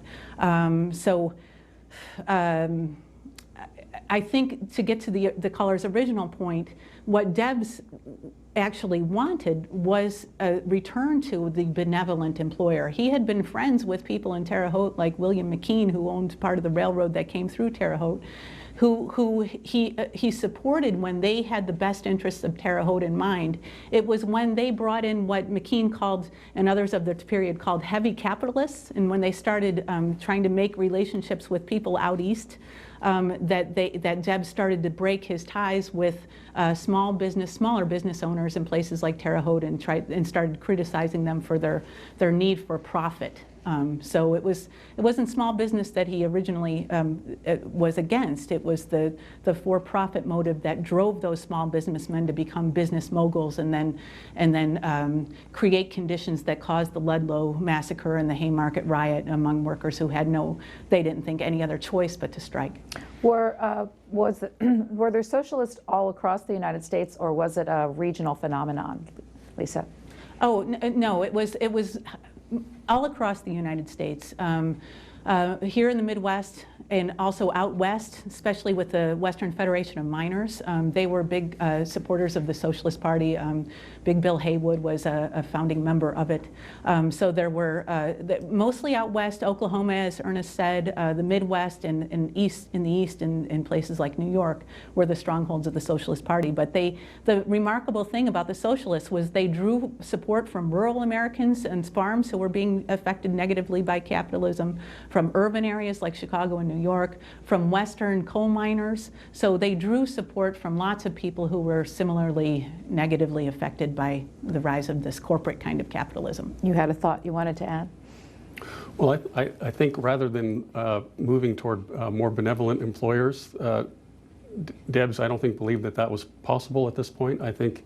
I think, to get to the caller's original point, what Debs actually wanted was a return to the benevolent employer. He had been friends with people in Terre Haute, like William McKean, who owned part of the railroad that came through Terre Haute, who he supported when they had the best interests of Terre Haute in mind. It was when they brought in what McKean called, and others of the period called, heavy capitalists, and when they started trying to make relationships with people out east, that Debs started to break his ties with smaller business owners in places like Terre Haute, and started criticizing them for their need for profit. So it wasn't small business that he originally was against. It was the for-profit motive that drove those small businessmen to become business moguls, and then create conditions that caused the Ludlow Massacre and the Haymarket riot among workers who they didn't think any other choice but to strike. Were there socialists all across the United States, or was it a regional phenomenon, Lisa? Oh, no, it was all across the United States. Here in the Midwest and also out west, especially with the Western Federation of Miners, they were big supporters of the Socialist Party. Big Bill Haywood was a founding member of it. So there were mostly out west, Oklahoma, as Ernest said, the Midwest and in the East in places like New York were the strongholds of the Socialist Party. But the remarkable thing about the Socialists was they drew support from rural Americans and farms who were being affected negatively by capitalism, from urban areas like Chicago and New York, from Western coal miners. So they drew support from lots of people who were similarly negatively affected by the rise of this corporate kind of capitalism. You had a thought you wanted to add? Well, I think rather than moving toward more benevolent employers, Debs, I don't think, believed that that was possible at this point. I think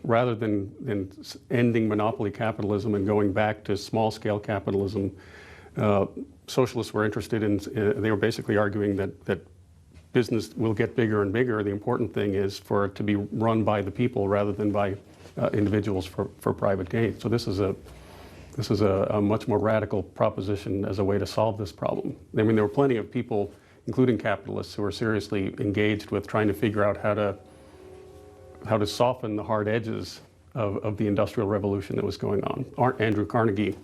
rather than ending monopoly capitalism and going back to small-scale capitalism, socialists were interested in, they were basically arguing that business will get bigger and bigger. The important thing is for it to be run by the people rather than by individuals for private gain. So this is a much more radical proposition as a way to solve this problem. I mean, there were plenty of people, including capitalists, who were seriously engaged with trying to figure out how to soften the hard edges of the Industrial Revolution that was going on. Andrew Carnegie,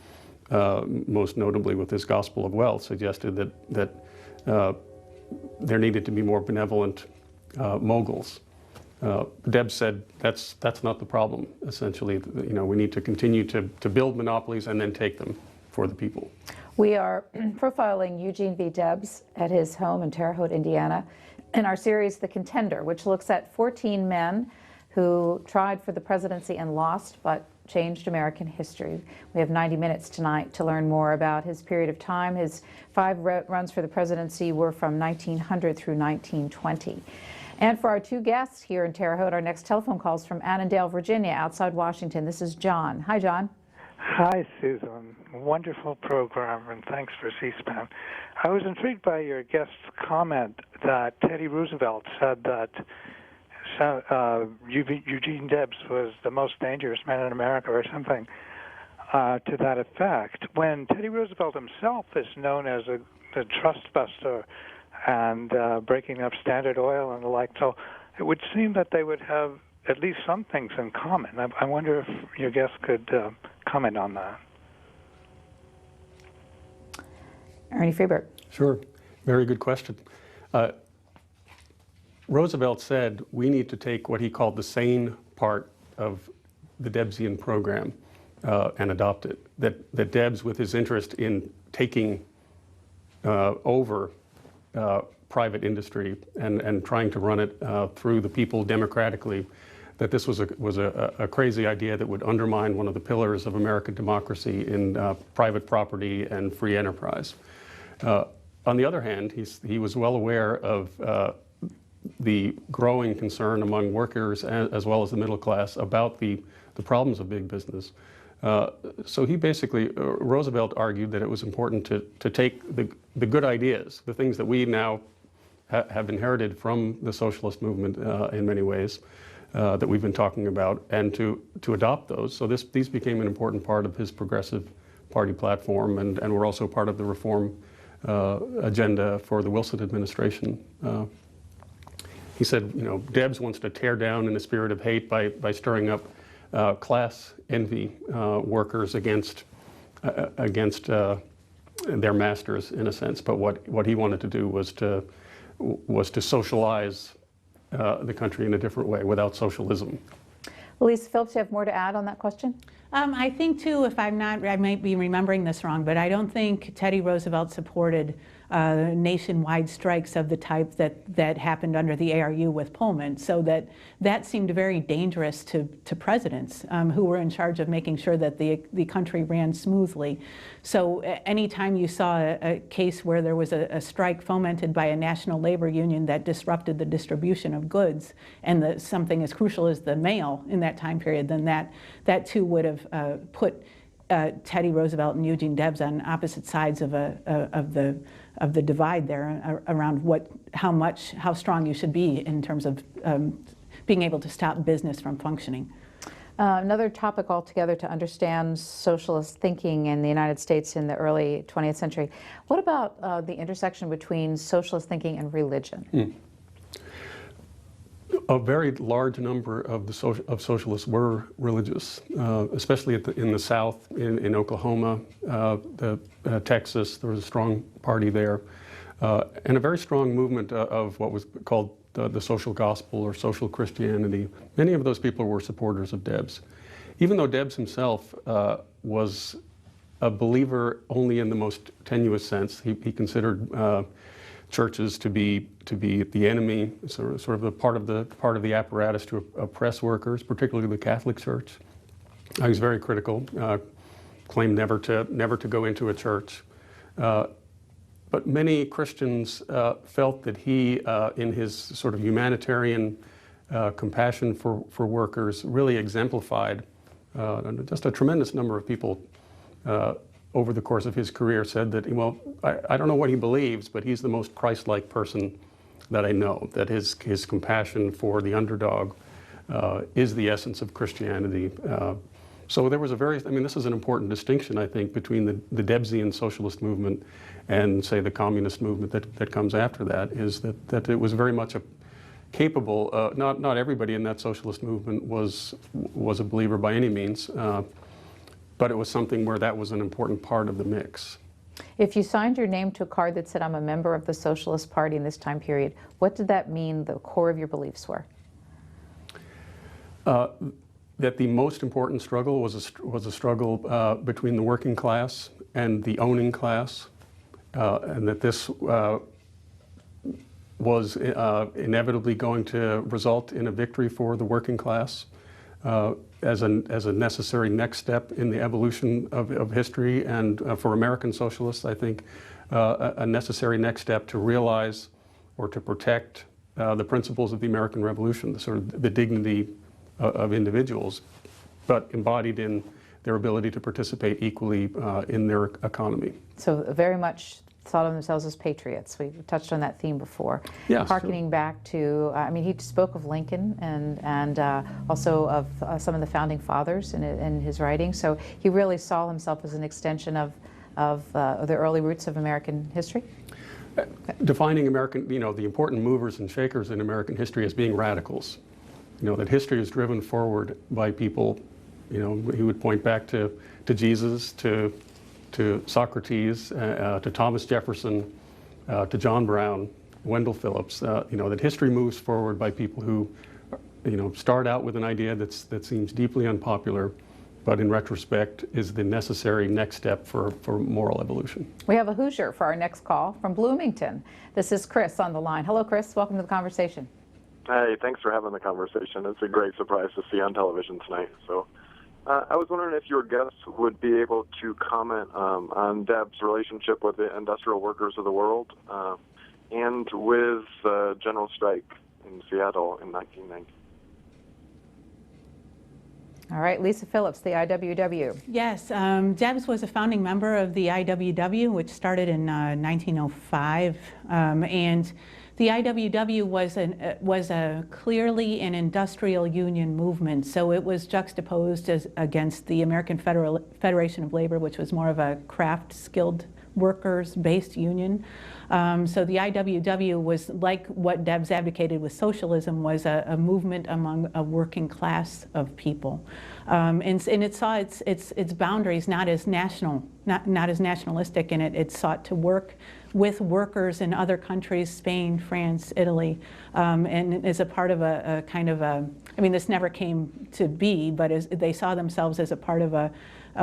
most notably with his Gospel of Wealth, suggested that there needed to be more benevolent moguls. Debs said that's not the problem. Essentially, we need to continue to build monopolies and then take them for the people. We are profiling Eugene V. Debs at his home in Terre Haute, Indiana, in our series, The Contender, which looks at 14 men who tried for the presidency and lost, but changed American history. We have 90 minutes tonight to learn more about his period of time. His 5 runs for the presidency were from 1900 through 1920. And for our 2 guests here in Terre Haute, our next telephone call is from Annandale, Virginia, outside Washington. This is John. Hi, John. Hi, Susan. Wonderful program, and thanks for C-SPAN. I was intrigued by your guest's comment that Teddy Roosevelt said that Eugene Debs was the most dangerous man in America or something to that effect, when Teddy Roosevelt himself is known as a trust buster and breaking up Standard Oil and the like. So it would seem that they would have at least some things in common. I wonder if your guest could comment on that. Ernie Freeberg. Sure. Very good question. Roosevelt said we need to take what he called the sane part of the Debsian program and adopt it. That Debs, with his interest in taking over private industry and trying to run it through the people democratically, that this was a crazy idea that would undermine one of the pillars of American democracy in private property and free enterprise. On the other hand, he was well aware of the growing concern among workers as well as the middle class about the problems of big business. So he basically, Roosevelt argued that it was important to take the good ideas, the things that we now have inherited from the socialist movement in many ways that we've been talking about, and to adopt those. So these became an important part of his Progressive Party platform, and were also part of the reform agenda for the Wilson administration. He said, Debs wants to tear down in a spirit of hate by stirring up class envy, workers against their masters, in a sense. But what he wanted to do was to socialize the country in a different way, without socialism. Elise Phillips, you have more to add on that question? I think, too, if I'm not, I might be remembering this wrong, but I don't think Teddy Roosevelt supported nationwide strikes of the type that happened under the ARU with Pullman. So that seemed very dangerous to presidents who were in charge of making sure that the country ran smoothly. So anytime you saw a case where there was a strike fomented by a national labor union that disrupted the distribution of goods, and something as crucial as the mail in that time period, then that too would have put Teddy Roosevelt and Eugene Debs on opposite sides of the divide there around how strong you should be in terms of being able to stop business from functioning. Another topic altogether to understand socialist thinking in the United States in the early 20th century. What about the intersection between socialist thinking and religion? A very large number of the socialists were religious, especially in the South, in Oklahoma, Texas. There was a strong party there, and a very strong movement of what was called the social gospel or social Christianity. Many of those people were supporters of Debs. Even though Debs himself was a believer only in the most tenuous sense, he considered churches to be the enemy, sort of the part of the apparatus to oppress workers, particularly the Catholic Church. He was very critical, claimed never to go into a church. But many Christians felt that he, in his sort of humanitarian compassion for workers, really exemplified. Just a tremendous number of people over the course of his career said that, well, I don't know what he believes, but he's the most Christ-like person that I know, that his compassion for the underdog is the essence of Christianity. So there was this is an important distinction, I think, between the Debsian socialist movement and, say, the communist movement that comes after that, is that it was very much capable, not everybody in that socialist movement was a believer by any means, but it was something where that was an important part of the mix. If you signed your name to a card that said, "I'm a member of the Socialist Party in this time period," what did that mean the core of your beliefs were? That the most important struggle was a struggle between the working class and the owning class, and that this was inevitably going to result in a victory for the working class as a necessary next step in the evolution of history, and for American socialists, I think, a necessary next step to realize or to protect the principles of the American Revolution, the dignity of individuals, but embodied in their ability to participate equally in their economy. So very much thought of themselves as patriots. We touched on that theme before. Yes, harkening back to, he spoke of Lincoln and also of some of the founding fathers in his writing. So he really saw himself as an extension of the early roots of American history. Defining American, the important movers and shakers in American history as being radicals. That history is driven forward by people. He would point back to Jesus, to Socrates, to Thomas Jefferson, to John Brown, Wendell Phillips. That history moves forward by people who, start out with an idea that seems deeply unpopular, but in retrospect is the necessary next step for moral evolution. We have a Hoosier for our next call from Bloomington. This is Chris on the line. Hello, Chris. Welcome to the conversation. Hey, thanks for having the conversation. It's a great surprise to see on television tonight. So I was wondering if your guests would be able to comment on Deb's relationship with the industrial workers of the world and with the general strike in Seattle in 1990. All right, Lisa Phillips, the I.W.W. Yes, Debs was a founding member of the I.W.W, which started in 1905, and the I.W.W was a clearly an industrial union movement, so it was juxtaposed against the American Federation of Labor, which was more of a craft skilled workers-based union. So the I.W.W was, like what Debs advocated with socialism, was a movement among a working class of people, and it saw its boundaries not as nationalistic, and it sought to work with workers in other countries, Spain, France, Italy, and is a part of a kind of a, this never came to be, but they saw themselves as a part of a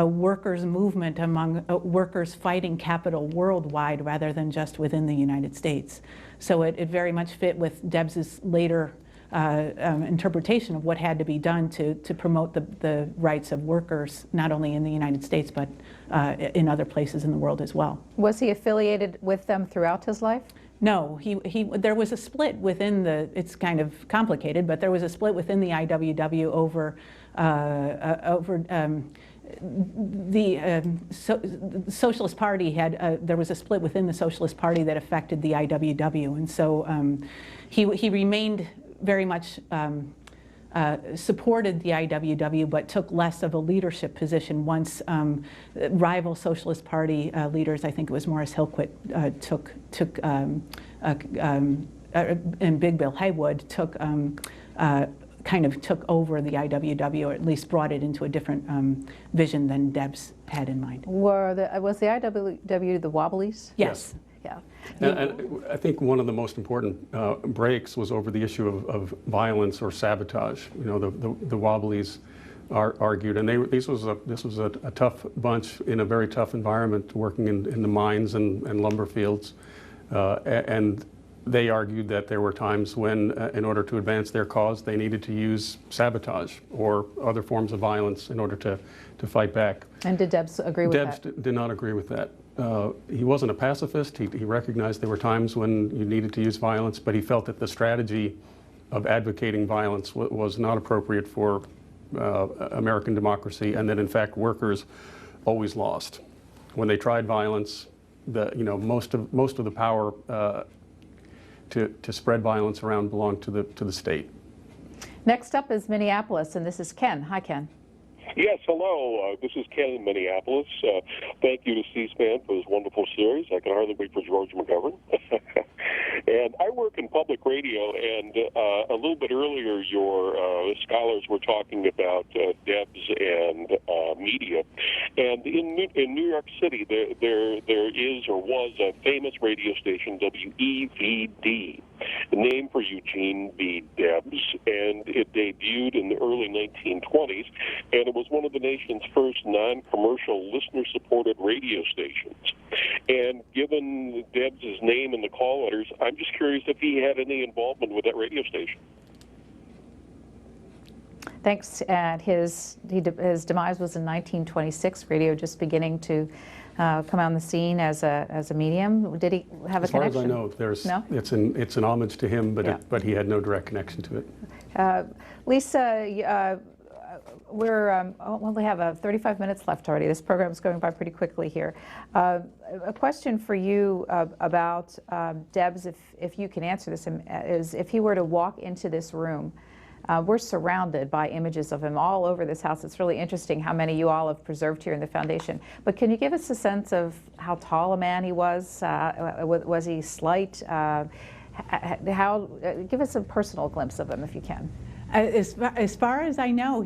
workers' movement among workers fighting capital worldwide rather than just within the United States. So it very much fit with Debs's later interpretation of what had to be done to promote the rights of workers, not only in the United States, but in other places in the world as well. Was he affiliated with them throughout his life? No, there was a split within it's kind of complicated, but there was a split within the I.W.W over the Socialist Party there was a split within the Socialist Party that affected the I.W.W, and so he remained very much supported the I.W.W. but took less of a leadership position once rival Socialist Party leaders, I think it was Morris Hillquit, and Big Bill Haywood kind of took over the I.W.W. or at least brought it into a different vision than Debs had in mind. Was the I.W.W. the Wobblies? Yes. Yeah. And I think one of the most important breaks was over the issue of violence or sabotage. You know, the Wobblies argued, and this was a tough bunch in a very tough environment, working in the mines and lumber fields, and they argued that there were times when, in order to advance their cause, they needed to use sabotage or other forms of violence in order to fight back. And did Debs agree with that? Debs did not agree with that. He wasn't a pacifist. He recognized there were times when you needed to use violence, but he felt that the strategy of advocating violence was not appropriate for American democracy, and that in fact workers always lost. When they tried violence, most of the power to spread violence around belonged to the state. Next up is Minneapolis, and this is Ken. Hi, Ken. Yes, hello. This is Ken in Minneapolis. Thank you to C-SPAN for this wonderful series. I can hardly wait for George McGovern. And I work in public radio, and a little bit earlier your scholars were talking about Debs and media. And in New York City, there is or was a famous radio station, WEVD, named for Eugene V Debs, and it debuted in the early 1920s, and it was one of the nation's first non-commercial listener-supported radio stations. And given Debs' name in the call letters, I'm just curious if he had any involvement with that radio station. Thanks. And his demise was in 1926. Radio just beginning to come on the scene as a medium. Did he have a connection? As far as I know, it's an homage to him, but he had no direct connection to it. Lisa, we only have 35 minutes left already. This program is going by pretty quickly here. A question for you about Debs, if you can answer this, is if he were to walk into this room, we're surrounded by images of him all over this house. It's really interesting how many you all have preserved here in the foundation. But can you give us a sense of how tall a man he was? Was he slight? Give us a personal glimpse of him if you can. As far as I know,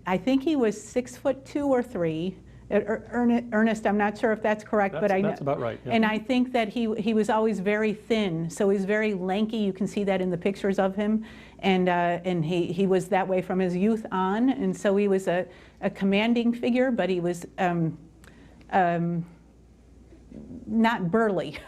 I think he was 6'2" or 3". Ernest, I'm not sure if that's correct, but I know that's about right. Yeah. And I think that he was always very thin, so he's very lanky. You can see that in the pictures of him, and he was that way from his youth on, and so he was a commanding figure, but he was not burly,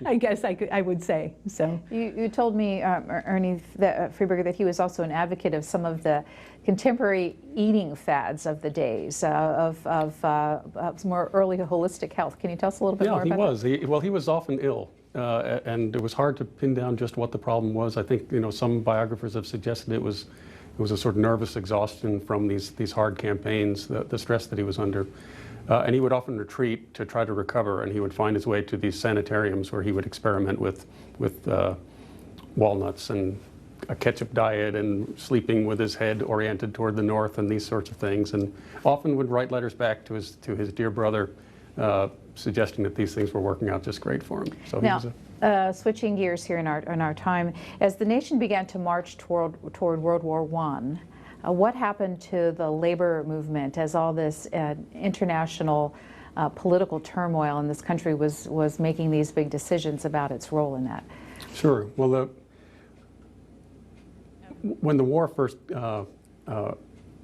I guess I would say. So you told me, Ernie Freeberger, that he was also an advocate of some of the contemporary eating fads of the days, of more early holistic health. Can you tell us a little bit more about that? Well, he was often ill, and it was hard to pin down just what the problem was. I think some biographers have suggested it was a sort of nervous exhaustion from these hard campaigns, the stress that he was under. And he would often retreat to try to recover, and he would find his way to these sanitariums where he would experiment with walnuts and a ketchup diet and sleeping with his head oriented toward the north and these sorts of things, and often would write letters back to his dear brother suggesting that these things were working out just great for him. So now, switching gears here in our time, as the nation began to march toward World War I, what happened to the labor movement as all this international political turmoil in this country was making these big decisions about its role in that? Sure. Well, when the war first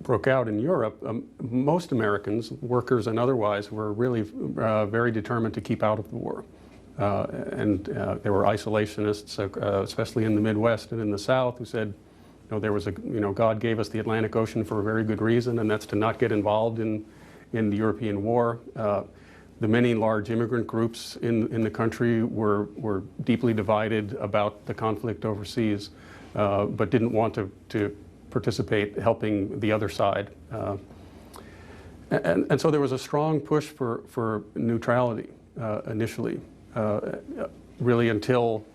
broke out in Europe, most Americans, workers and otherwise, were really very determined to keep out of the war. And there were isolationists, especially in the Midwest and in the South, who said, there was God gave us the Atlantic Ocean for a very good reason, and that's to not get involved in the European war. The many large immigrant groups in the country were deeply divided about the conflict overseas, but didn't want to participate helping the other side. And so there was a strong push for neutrality initially, really until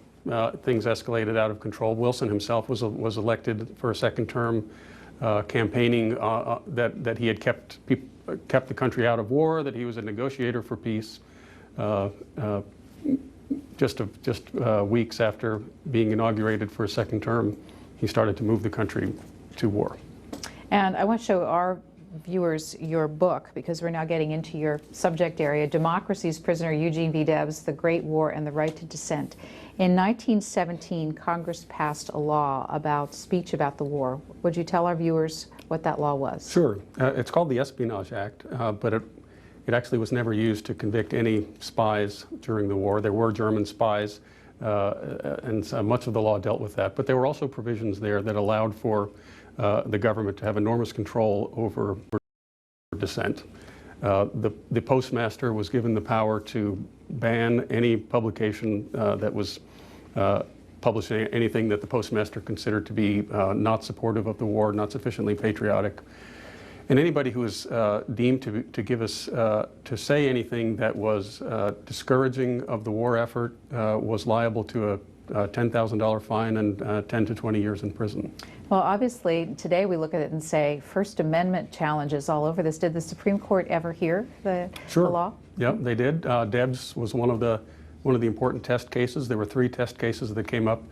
things escalated out of control. Wilson himself was elected for a second term, campaigning that he had kept the country out of war, that he was a negotiator for peace. Just weeks after being inaugurated for a second term, he started to move the country to war. And I want to show our viewers your book, because we're now getting into your subject area, Democracy's Prisoner, Eugene V. Debs, The Great War and the Right to Dissent. In 1917, Congress passed a law about speech about the war. Would you tell our viewers what that law was? Sure. It's called the Espionage Act, but it actually was never used to convict any spies during the war. There were German spies, and much of the law dealt with that. But there were also provisions there that allowed for the government to have enormous control over dissent. The postmaster was given the power to ban any publication that was publishing anything that the postmaster considered to be not supportive of the war, not sufficiently patriotic. And anybody who was deemed to give us, to say anything that was discouraging of the war effort was liable to a $10,000 fine and 10 to 20 years in prison. Well, obviously, today we look at it and say First Amendment challenges all over this. Did the Supreme Court ever hear the law? Yeah, they did. Debs was one of the important test cases. There were 3 test cases that came up.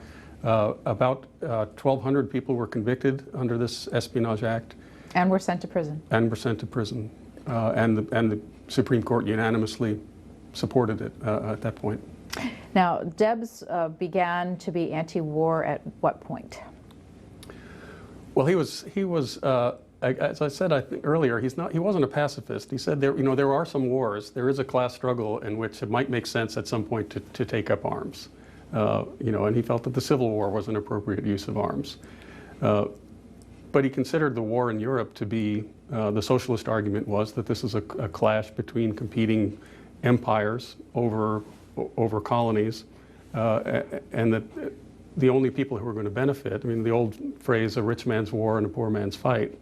About 1,200 people were convicted under this Espionage Act. And were sent to prison. And were sent to prison. And the Supreme Court unanimously supported it at that point. Now, Debs began to be anti-war at what point? Well, he was as I said earlier, he wasn't a pacifist. He said there are some wars. There is a class struggle in which it might make sense at some point to take up arms. And he felt that the Civil War was an appropriate use of arms. But he considered the war in Europe to be, the socialist argument was that this is a clash between competing empires over colonies, and that the only people who are going to benefit, I mean, the old phrase, a rich man's war and a poor man's fight,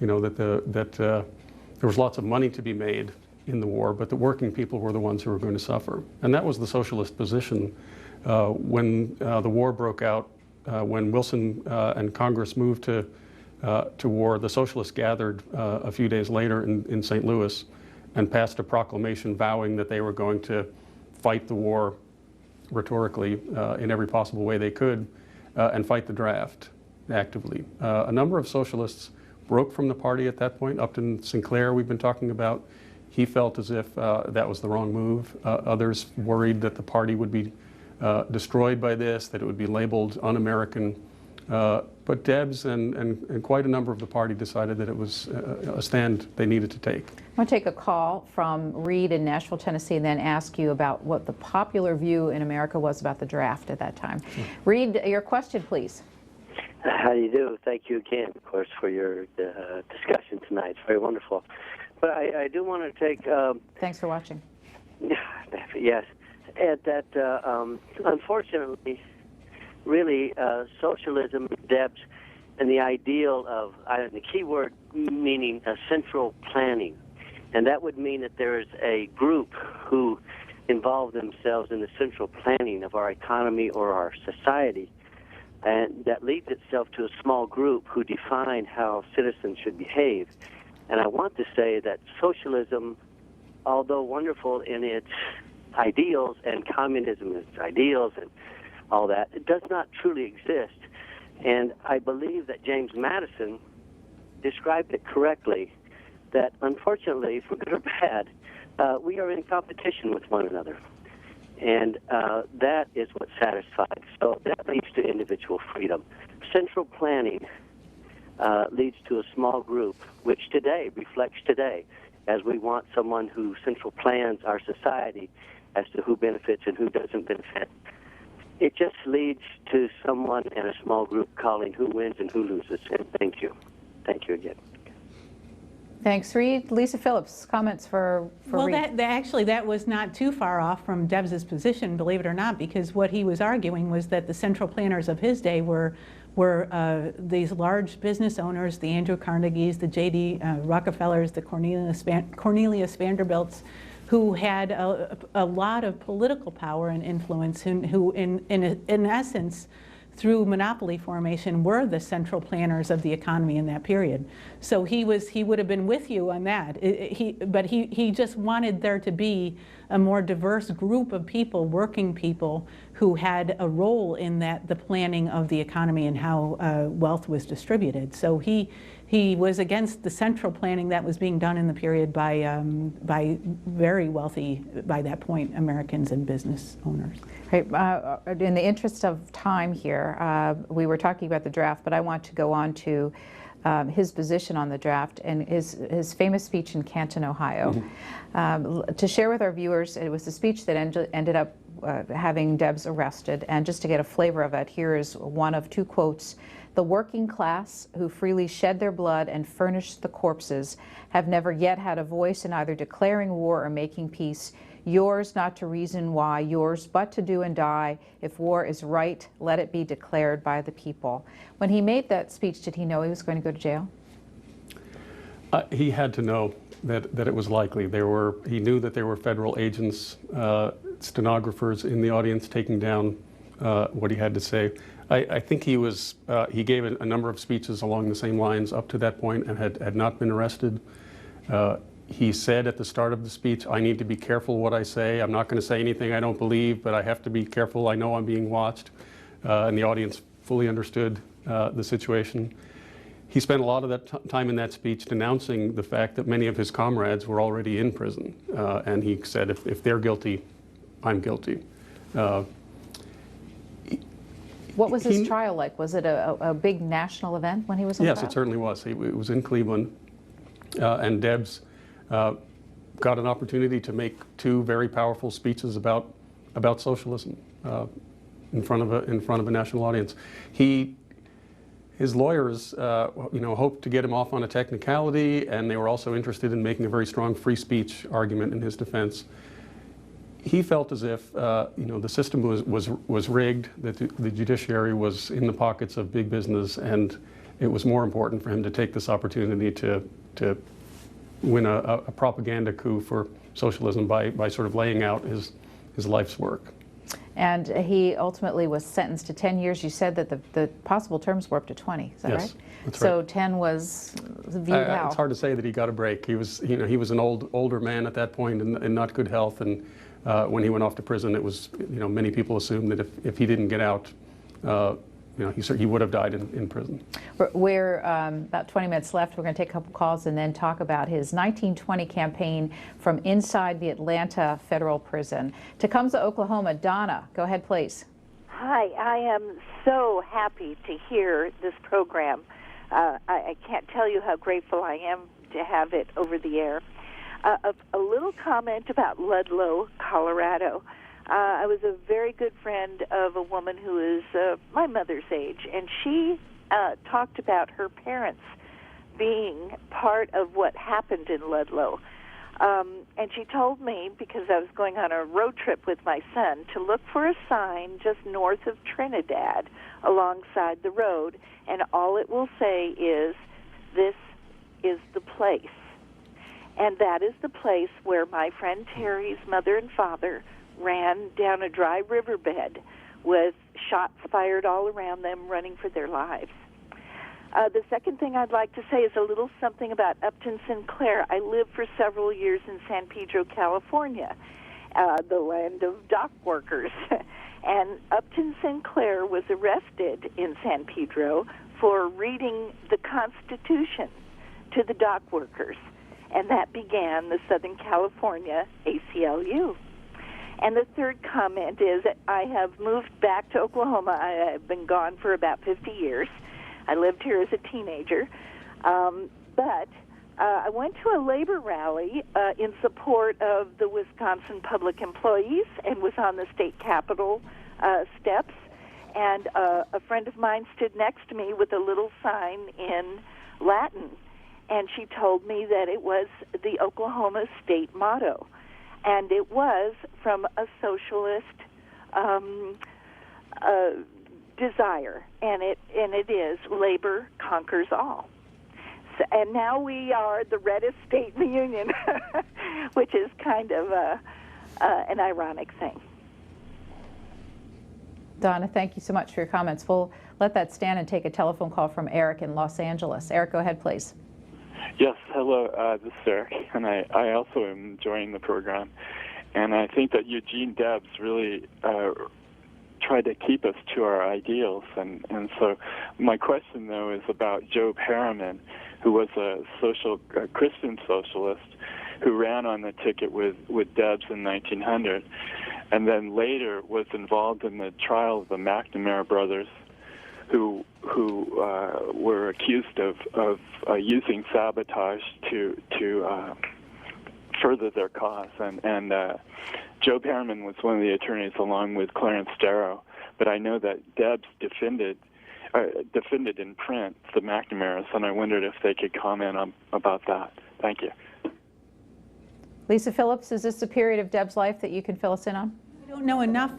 that there was lots of money to be made in the war, but the working people were the ones who were going to suffer. And that was the socialist position. When the war broke out, when Wilson and Congress moved to war, the socialists gathered a few days later in St. Louis and passed a proclamation vowing that they were going to fight the war rhetorically in every possible way they could and fight the draft actively. A number of socialists broke from the party at that point. Upton Sinclair, we've been talking about, he felt as if that was the wrong move. Others worried that the party would be destroyed by this, that it would be labeled un-American. But Debs and quite a number of the party decided that it was a stand they needed to take. I want to take a call from Reed in Nashville, Tennessee, and then ask you about what the popular view in America was about the draft at that time. Reed, your question, please. How do you do? Thank you again, of course, for your discussion tonight. It's very wonderful. But I do want to take... Thanks for watching. Yes. And that, unfortunately, really, socialism, Debs, and the ideal of, the key word meaning central planning. And that would mean that there is a group who involve themselves in the central planning of our economy or our society. And that leads itself to a small group who define how citizens should behave. And I want to say that socialism, although wonderful in its ideals, and communism its ideals and all that, it does not truly exist. And I believe that James Madison described it correctly, that unfortunately, for good or bad, we are in competition with one another. And that is what satisfies. So that leads to individual freedom. Central planning leads to a small group, which today reflects today, as we want someone who central plans our society as to who benefits and who doesn't benefit. It just leads to someone in a small group calling who wins and who loses. And thank you. Thank you again. Thanks, Reed. Lisa Phillips, comments for well, Reed. Actually, that was not too far off from Debs's position, believe it or not, because what he was arguing was that the central planners of his day were these large business owners, the Andrew Carnegies, the J.D. Rockefellers, the Cornelius Vanderbilts, who had a lot of political power and influence, who in essence, through monopoly formation, were the central planners of the economy in that period. So he would have been with you on that. But he just wanted there to be a more diverse group of people, working people, who had a role in the planning of the economy and how wealth was distributed. So he was against the central planning that was being done in the period by very wealthy, by that point, Americans and business owners. Right. In the interest of time here, we were talking about the draft, but I want to go on to his position on the draft and his famous speech in Canton, Ohio. To share with our viewers, it was a speech that ended up having Debs arrested. And just to get a flavor of it, here is one of two quotes. "The working class, who freely shed their blood and furnished the corpses, have never yet had a voice in either declaring war or making peace. Yours not to reason why, yours but to do and die. If war is right, let it be declared by the people." When he made that speech, did he know he was going to go to jail? He had to know that it was likely. He knew that there were federal agents, stenographers in the audience taking down what he had to say. I think he gave a number of speeches along the same lines up to that point and had not been arrested. He said at the start of the speech, "I need to be careful what I say. I'm not going to say anything I don't believe, but I have to be careful. I know I'm being watched." And the audience fully understood the situation. He spent a lot of that time in that speech denouncing the fact that many of his comrades were already in prison. And he said, if they're guilty, I'm guilty. What was his trial like? Was it a big national event when he was on trial? Yes, it certainly was. It was in Cleveland. And Debs got an opportunity to make two very powerful speeches about socialism in front of a national audience. His lawyers, hoped to get him off on a technicality, and they were also interested in making a very strong free speech argument in his defense. He felt as if the system was rigged, that the judiciary was in the pockets of big business, and it was more important for him to take this opportunity to win a propaganda coup for socialism by sort of laying out his life's work. And he ultimately was sentenced to 10 years. You said that the possible terms were up to 20. Is that yes, right? That's so right. 10 was viewed how? It's hard to say that he got a break. He was an older man at that point and in not good health. And when he went off to prison, it was many people assumed that if he didn't get out, he would have died in prison. We're about 20 minutes left. We're going to take a couple calls and then talk about his 1920 campaign from inside the Atlanta federal prison. Tecumseh, Oklahoma. Donna, go ahead, please. Hi, I am so happy to hear this program. I can't tell you how grateful I am to have it over the air. A little comment about Ludlow, Colorado. I was a very good friend of a woman who is my mother's age, and she talked about her parents being part of what happened in Ludlow. And she told me, because I was going on a road trip with my son, to look for a sign just north of Trinidad alongside the road, and all it will say is, "This is the place." And that is the place where my friend Terry's mother and father ran down a dry riverbed with shots fired all around them, running for their lives. The second thing I'd like to say is a little something about Upton Sinclair. I lived for several years in San Pedro, California, the land of dock workers. And Upton Sinclair was arrested in San Pedro for reading the Constitution to the dock workers. And that began the Southern California ACLU. And the third comment is that I have moved back to Oklahoma. I have been gone for about 50 years. I lived here as a teenager. But I went to a labor rally in support of the Wisconsin public employees and was on the state capitol steps. And a friend of mine stood next to me with a little sign in Latin. And she told me that it was the Oklahoma state motto. And it was from a socialist desire, and it is labor conquers all. and now we are the reddest state in the union, which is kind of an ironic thing. Donna, thank you so much for your comments. We'll let that stand and take a telephone call from Eric in Los Angeles. Eric, go ahead, please. Yes, hello, this is Eric, and I also am enjoying the program. And I think that Eugene Debs really tried to keep us to our ideals. And so my question, though, is about Joe Harriman, who was a Christian socialist who ran on the ticket with Debs in 1900, and then later was involved in the trial of the McNamara brothers, who were accused of using sabotage to further their cause. And Joe Harriman was one of the attorneys along with Clarence Darrow, but I know that Debs defended in print the McNamaras, and I wondered if they could comment about that. Thank you. Lisa Phillips, is this a period of Deb's life that you can fill us in on? I don't know enough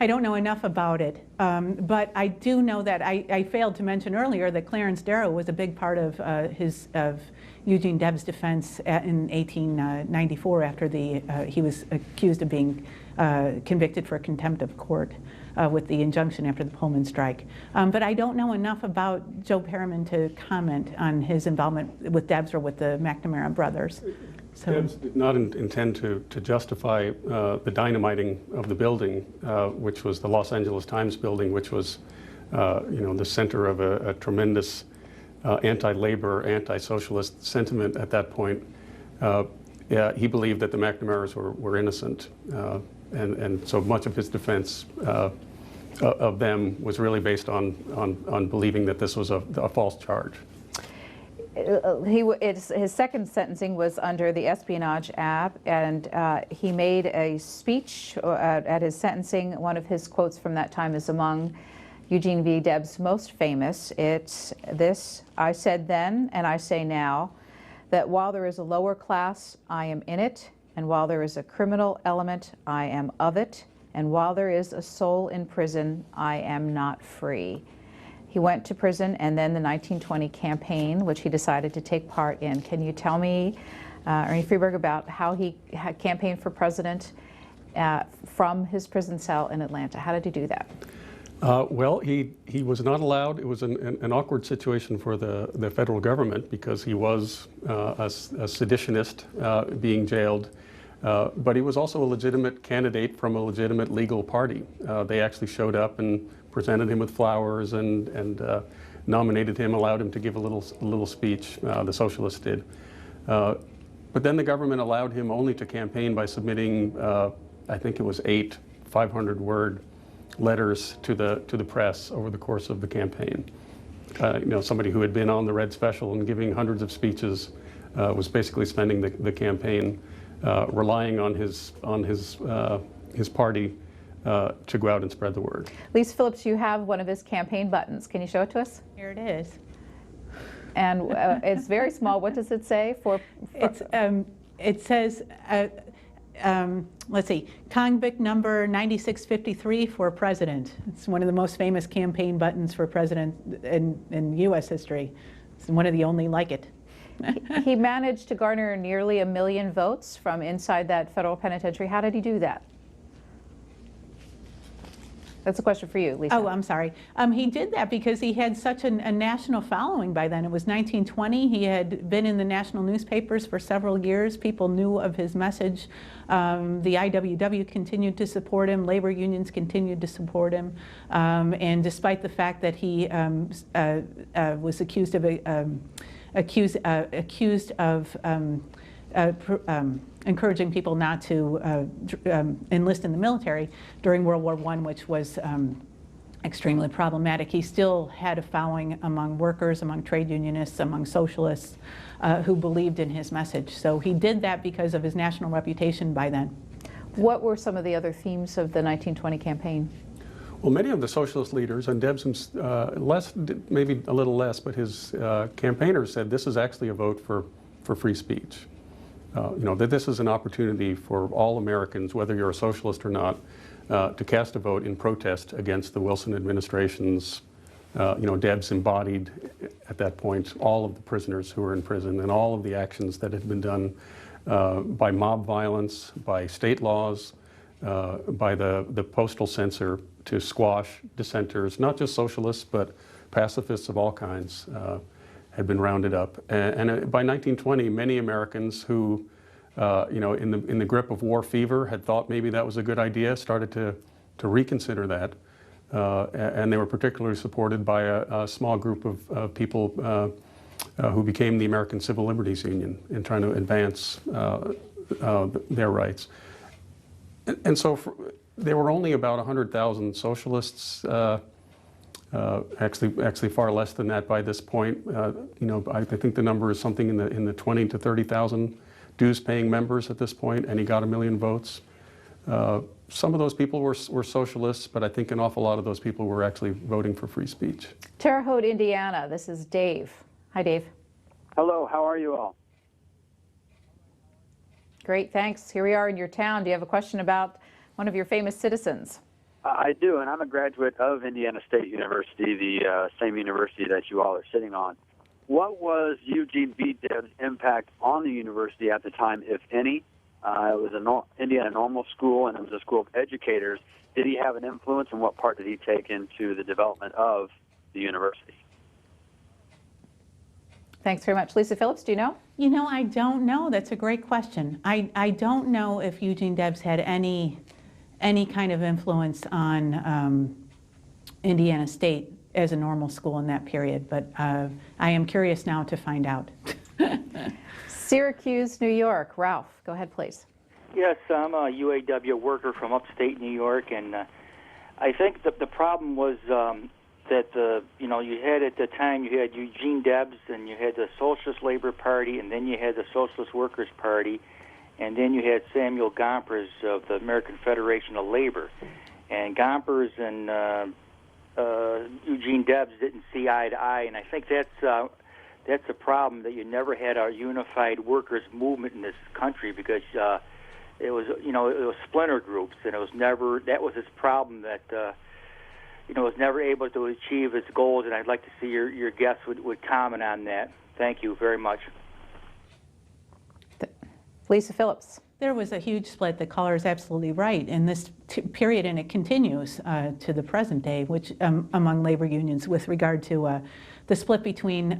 I don't know enough about it, but I do know that I failed to mention earlier that Clarence Darrow was a big part of Eugene Debs' defense in 1894 after he was accused of being convicted for contempt of court with the injunction after the Pullman strike. But I don't know enough about Joe Harriman to comment on his involvement with Debs or with the McNamara brothers. So, Debs did not intend to justify the dynamiting of the building, which was the Los Angeles Times building, which was, the center of a tremendous anti-labor, anti-socialist sentiment at that point. He believed that the McNamaras were innocent, and so much of his defense of them was really based on believing that this was a false charge. His second sentencing was under the Espionage Act, and he made a speech at his sentencing. One of his quotes from that time is among Eugene V. Debs' most famous. It's this: "I said then, and I say now, that while there is a lower class, I am in it, and while there is a criminal element, I am of it, and while there is a soul in prison, I am not free." He went to prison, and then the 1920 campaign, which he decided to take part in. Can you tell me, Ernie Freeberg, about how he campaigned for president from his prison cell in Atlanta? How did he do that? Well, he was not allowed. It was an awkward situation for the federal government because he was a seditionist being jailed, but he was also a legitimate candidate from a legitimate legal party. They actually showed up and presented him with flowers and nominated him, allowed him to give a little speech. The socialists did. But then the government allowed him only to campaign by submitting, I think it was 8 500-word letters to the press over the course of the campaign. Somebody who had been on the Red Special and giving hundreds of speeches was basically spending the campaign relying on his party to go out and spread the word. Lisa Phillips, you have one of his campaign buttons. Can you show it to us? here it is. And it's very small. What does it say? It says, let's see, convict number 9653 for president. It's one of the most famous campaign buttons for president in U.S. history. It's one of the only like it. He managed to garner nearly 1 million votes from inside that federal penitentiary. How did he do that? That's a question for you, Lisa. Oh, I'm sorry. He did that because he had such a national following by then. It was 1920. He had been in the national newspapers for several years. People knew of his message. The I.W.W. continued to support him. Labor unions continued to support him. And despite the fact that he was accused of encouraging people not to enlist in the military during World War I, which was extremely problematic. He still had a following among workers, among trade unionists, among socialists who believed in his message. So he did that because of his national reputation by then. What were some of the other themes of the 1920 campaign? Well, many of the socialist leaders, and Debs maybe a little less, but his campaigners said this is actually a vote for free speech. That this is an opportunity for all Americans, whether you're a socialist or not, to cast a vote in protest against the Wilson administration's Debs embodied at that point all of the prisoners who were in prison and all of the actions that had been done by mob violence, by state laws, by the postal censor to squash dissenters, not just socialists, but pacifists of all kinds had been rounded up. And by 1920, many Americans who, in the grip of war fever had thought maybe that was a good idea, started to reconsider that. And they were particularly supported by a small group of people who became the American Civil Liberties Union in trying to advance their rights. And so there were only about 100,000 socialists, actually far less than that by this point. I think the number is something in the 20 to 30,000 dues-paying members at this point, and he got 1 million votes. Some of those people were socialists, but I think an awful lot of those people were actually voting for free speech. Terre Haute, Indiana. This is Dave. Hi, Dave. Hello. How are you all? Great, thanks. Here we are in your town. Do you have a question about one of your famous citizens? I do, and I'm a graduate of Indiana State University, the same university that you all are sitting on. What was Eugene V Debs' impact on the university at the time, if any? It was an Indiana normal school, and it was a school of educators. Did he have an influence, and what part did he take into the development of the university? Thanks very much. Lisa Phillips, do you know? I don't know. That's a great question. I don't know if Eugene Debs had any kind of influence on Indiana State as a normal school in that period, but I am curious now to find out. Syracuse, New York. Ralph, go ahead, please. Yes, I'm a U.A.W. worker from upstate New York, and I think that the problem was that you had at the time, you had Eugene Debs, and you had the Socialist Labor Party, and then you had the Socialist Workers Party, and then you had Samuel Gompers of the American Federation of Labor. And Gompers and Eugene Debs didn't see eye to eye, and I think that's a problem, that you never had a unified workers movement in this country, because it was splinter groups, and that was his problem, that was never able to achieve its goals, and I'd like to see your guests would comment on that. Thank you very much. Lisa Phillips. There was a huge split. The caller is absolutely right in this period, and it continues to the present day, which among labor unions with regard to the split between,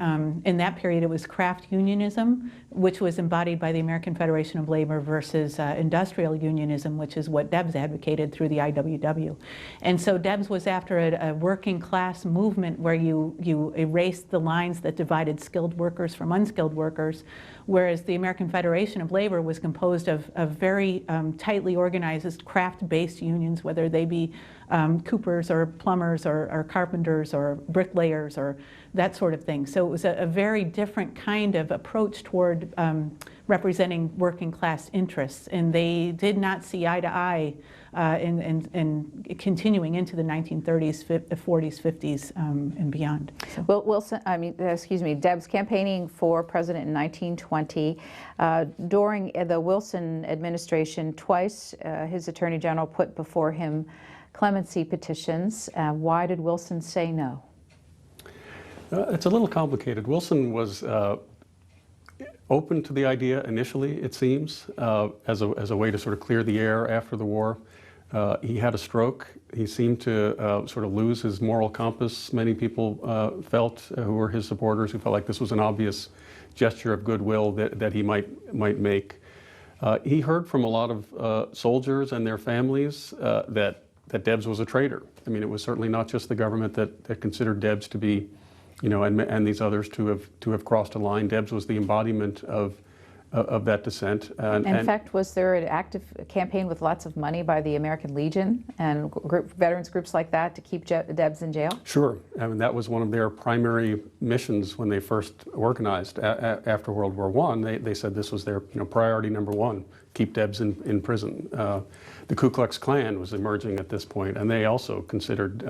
in that period, it was craft unionism, which was embodied by the American Federation of Labor, versus industrial unionism, which is what Debs advocated through the I.W.W. And so Debs was after a working class movement where you erased the lines that divided skilled workers from unskilled workers, whereas the American Federation of Labor was composed of very tightly organized craft-based unions, whether they be coopers or plumbers or carpenters or bricklayers or that sort of thing. So it was a very different kind of approach toward representing working class interests, and they did not see eye to eye in continuing into the 1930s, 40s, 50s, and beyond. So. Well, Debs campaigning for president in 1920. During the Wilson administration, twice his attorney general put before him clemency petitions. Why did Wilson say no? It's a little complicated. Wilson was open to the idea initially, it seems, as a way to sort of clear the air after the war. He had a stroke. He seemed to sort of lose his moral compass. Many people felt, who were his supporters, who felt like this was an obvious gesture of goodwill that he might make. He heard from a lot of soldiers and their families that Debs was a traitor. I mean, it was certainly not just the government that considered Debs to be, and these others to have crossed a line. Debs was the embodiment of that dissent. In fact, was there an active campaign with lots of money by the American Legion and veterans groups like that to keep Debs in jail? Sure. I mean, that was one of their primary missions when they first organized after World War I. They said this was their priority number one, keep Debs in prison. The Ku Klux Klan was emerging at this point, and they also considered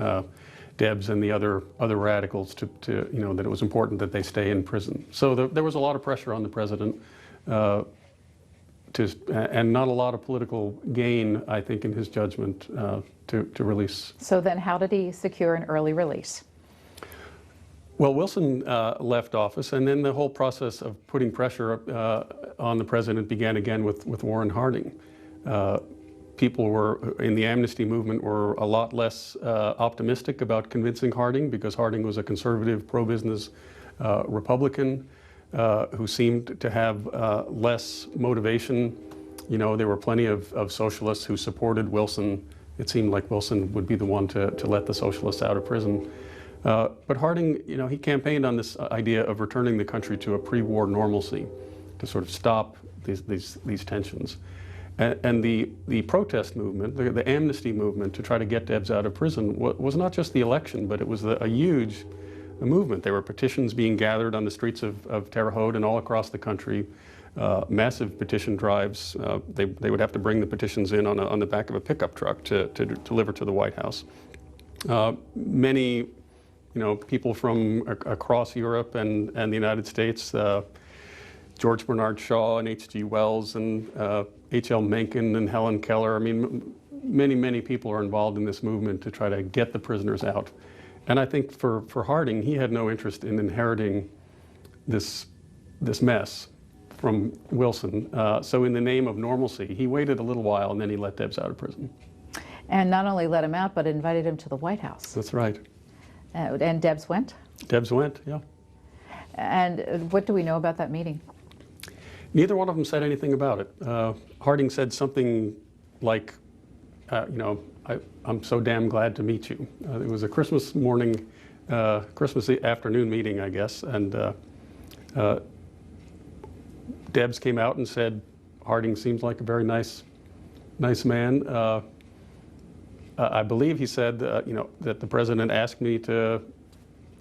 Debs and the other radicals to that it was important that they stay in prison. So there was a lot of pressure on the president, and not a lot of political gain, I think, in his judgment to release. So then how did he secure an early release? Well, Wilson left office, and then the whole process of putting pressure on the president began again with Warren Harding. People were in the amnesty movement were a lot less optimistic about convincing Harding, because Harding was a conservative, pro-business Republican who seemed to have less motivation. You know, there were plenty of socialists who supported Wilson. It seemed like Wilson would be the one to let the socialists out of prison. But Harding, you know, he campaigned on this idea of returning the country to a pre-war normalcy, to sort of stop these tensions. And the protest movement, the amnesty movement to try to get Debs out of prison was not just the election, but it was a huge movement. There were petitions being gathered on the streets of Terre, Haute and all across the country, massive petition drives. They would have to bring the petitions in on the back of a pickup truck to deliver to the White House. Many, you know, people from across Europe and the United States, George Bernard Shaw and H.G. Wells and H.L. Mencken and Helen Keller. I mean, many people are involved in this movement to try to get the prisoners out. And I think for Harding, he had no interest in inheriting this mess from Wilson. So in the name of normalcy, he waited a little while and then he let Debs out of prison. And not only let him out, but invited him to the White House. That's right. And Debs went? Debs went, yeah. And what do we know about that meeting? Neither one of them said anything about it. Harding said something like, you know, I'm so damn glad to meet you. It was a Christmas morning, Christmas afternoon meeting, I guess, and Debs came out and said, Harding seems like a very nice man. I believe he said, you know, that the president asked me to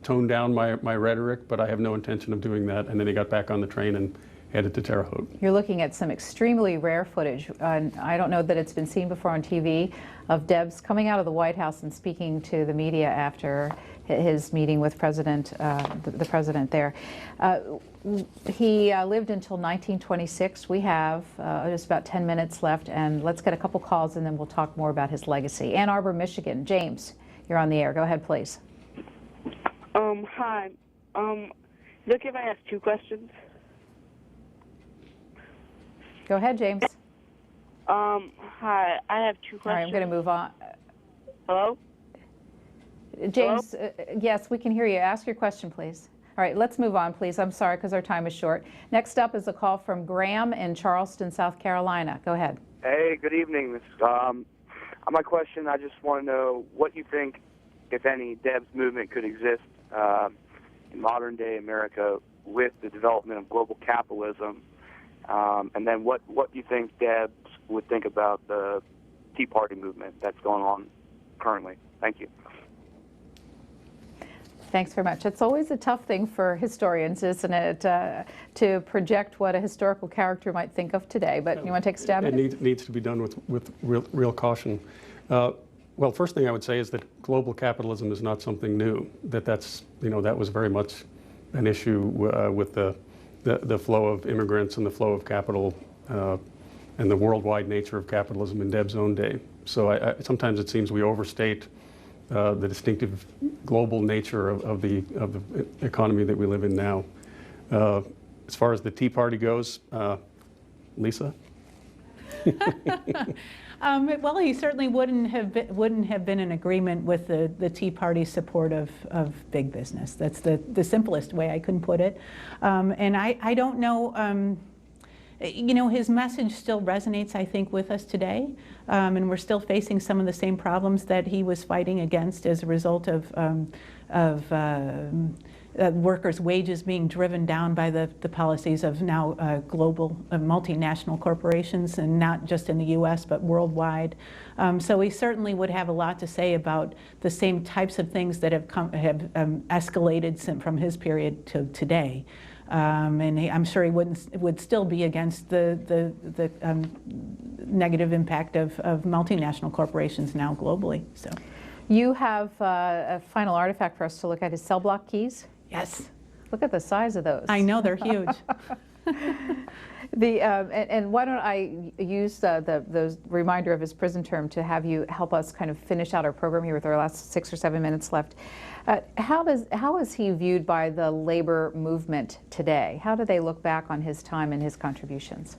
tone down my rhetoric, but I have no intention of doing that. And then he got back on the train and headed to Terre Haute. You're looking at some extremely rare footage, and I don't know that it's been seen before on TV, of Debs coming out of the White House and speaking to the media after his meeting with the president there. He lived until 1926. We have just about 10 minutes left, and let's get a couple calls and then we'll talk more about his legacy. Ann Arbor, Michigan. James, you're on the air. Go ahead, please. Hi. Is it okay if I ask two questions? Go ahead, James. Hi. I have two questions. All right, I'm going to move on. Hello? James, yes, we can hear you. Ask your question, please. All right, let's move on, please. I'm sorry, because our time is short. Next up is a call from Graham in Charleston, South Carolina. Go ahead. Hey, good evening. My question, I just want to know what you think, if any, Debs movement could exist in modern-day America with the development of global capitalism, and then what you think Debs would think about the Tea Party movement that's going on currently. Thank you. Thanks very much. It's always a tough thing for historians, isn't it, to project what a historical character might think of today. But you want to take a stab at it? It needs to be done with real caution. Well, first thing I would say is that global capitalism is not something new. That was very much an issue with the flow of immigrants and the flow of capital and the worldwide nature of capitalism in Debs' own day. So sometimes it seems we overstate the distinctive global nature of the economy that we live in now. As far as the Tea Party goes, Lisa? Well, he certainly wouldn't have been in agreement with the Tea Party's support of big business. That's the simplest way I can put it. And I don't know. You know, his message still resonates, I think, with us today, and we're still facing some of the same problems that he was fighting against as a result of workers' wages being driven down by the policies of now global multinational corporations, and not just in the U.S. but worldwide. So he certainly would have a lot to say about the same types of things that have escalated from his period to today. And I'm sure he would still be against the negative impact of multinational corporations now globally. So, you have a final artifact for us to look at, his cell block keys. Yes. Look at the size of those. I know, they're huge. And why don't I use the reminder of his prison term to have you help us kind of finish out our program here with our last 6 or 7 minutes left. How is he viewed by the labor movement today? How do they look back on his time and his contributions?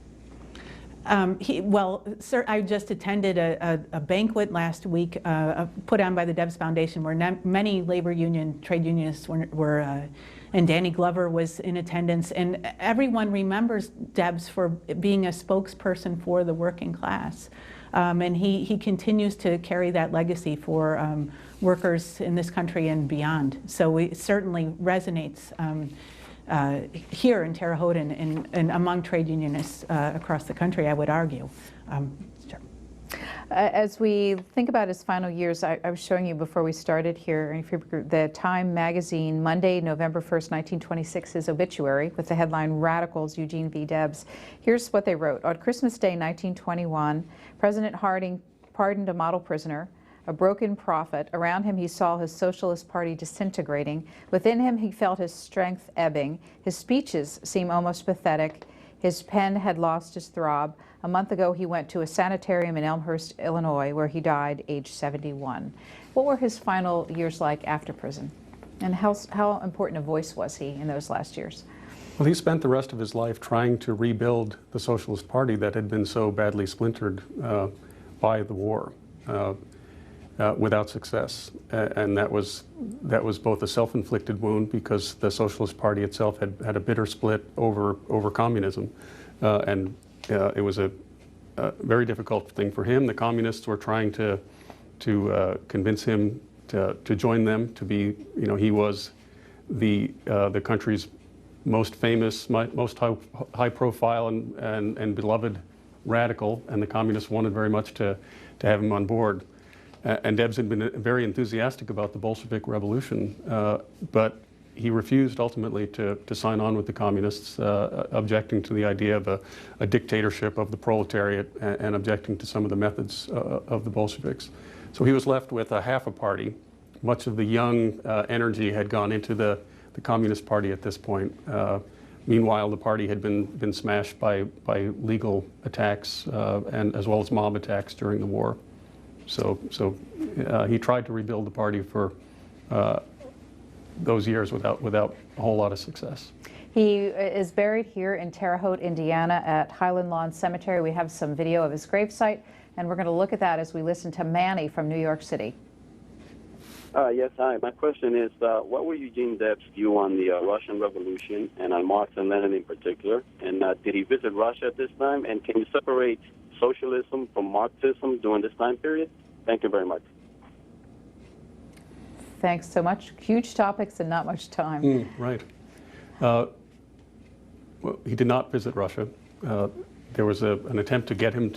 Well, sir, I just attended a banquet last week put on by the Debs Foundation where many labor union, trade unionists were and Danny Glover was in attendance, and everyone remembers Debs for being a spokesperson for the working class. And he continues to carry that legacy for workers in this country and beyond. So it certainly resonates here in Terre Haute and among trade unionists across the country, I would argue. Sure. As we think about his final years, I was showing you before we started here, the Time magazine, Monday, November 1st, 1926, his obituary with the headline, Radicals, Eugene V. Debs. Here's what they wrote. On Christmas Day, 1921, President Harding pardoned a model prisoner, a broken prophet. Around him he saw his Socialist Party disintegrating. Within him he felt his strength ebbing. His speeches seem almost pathetic. His pen had lost its throb. A month ago he went to a sanitarium in Elmhurst, Illinois, where he died age 71. What were his final years like after prison? And how important a voice was he in those last years? Well, he spent the rest of his life trying to rebuild the Socialist Party that had been so badly splintered by the war. Without success, and that was both a self-inflicted wound because the Socialist Party itself had a bitter split over communism, and it was a very difficult thing for him. The communists were trying to convince him to join them. To be, he was the country's most famous, most high-profile and beloved radical, and the communists wanted very much to have him on board. And Debs had been very enthusiastic about the Bolshevik Revolution, but he refused ultimately to sign on with the communists, objecting to the idea of a dictatorship of the proletariat and objecting to some of the methods of the Bolsheviks. So he was left with a half a party. Much of the young energy had gone into the Communist Party at this point. Meanwhile, the party had been smashed by legal attacks and as well as mob attacks during the war. So he tried to rebuild the party for those years without a whole lot of success. He is buried here in Terre Haute, Indiana at Highland Lawn Cemetery. We have some video of his gravesite, and we're going to look at that as we listen to Manny from New York City. Yes, hi. My question is, what were Eugene Debs' view on the Russian Revolution and on Marx and Lenin in particular? And did he visit Russia at this time? And can you separate socialism from Marxism during this time period? Thank you very much. Thanks so much. Huge topics and not much time. Right. Well, he did not visit Russia. There was an attempt to get him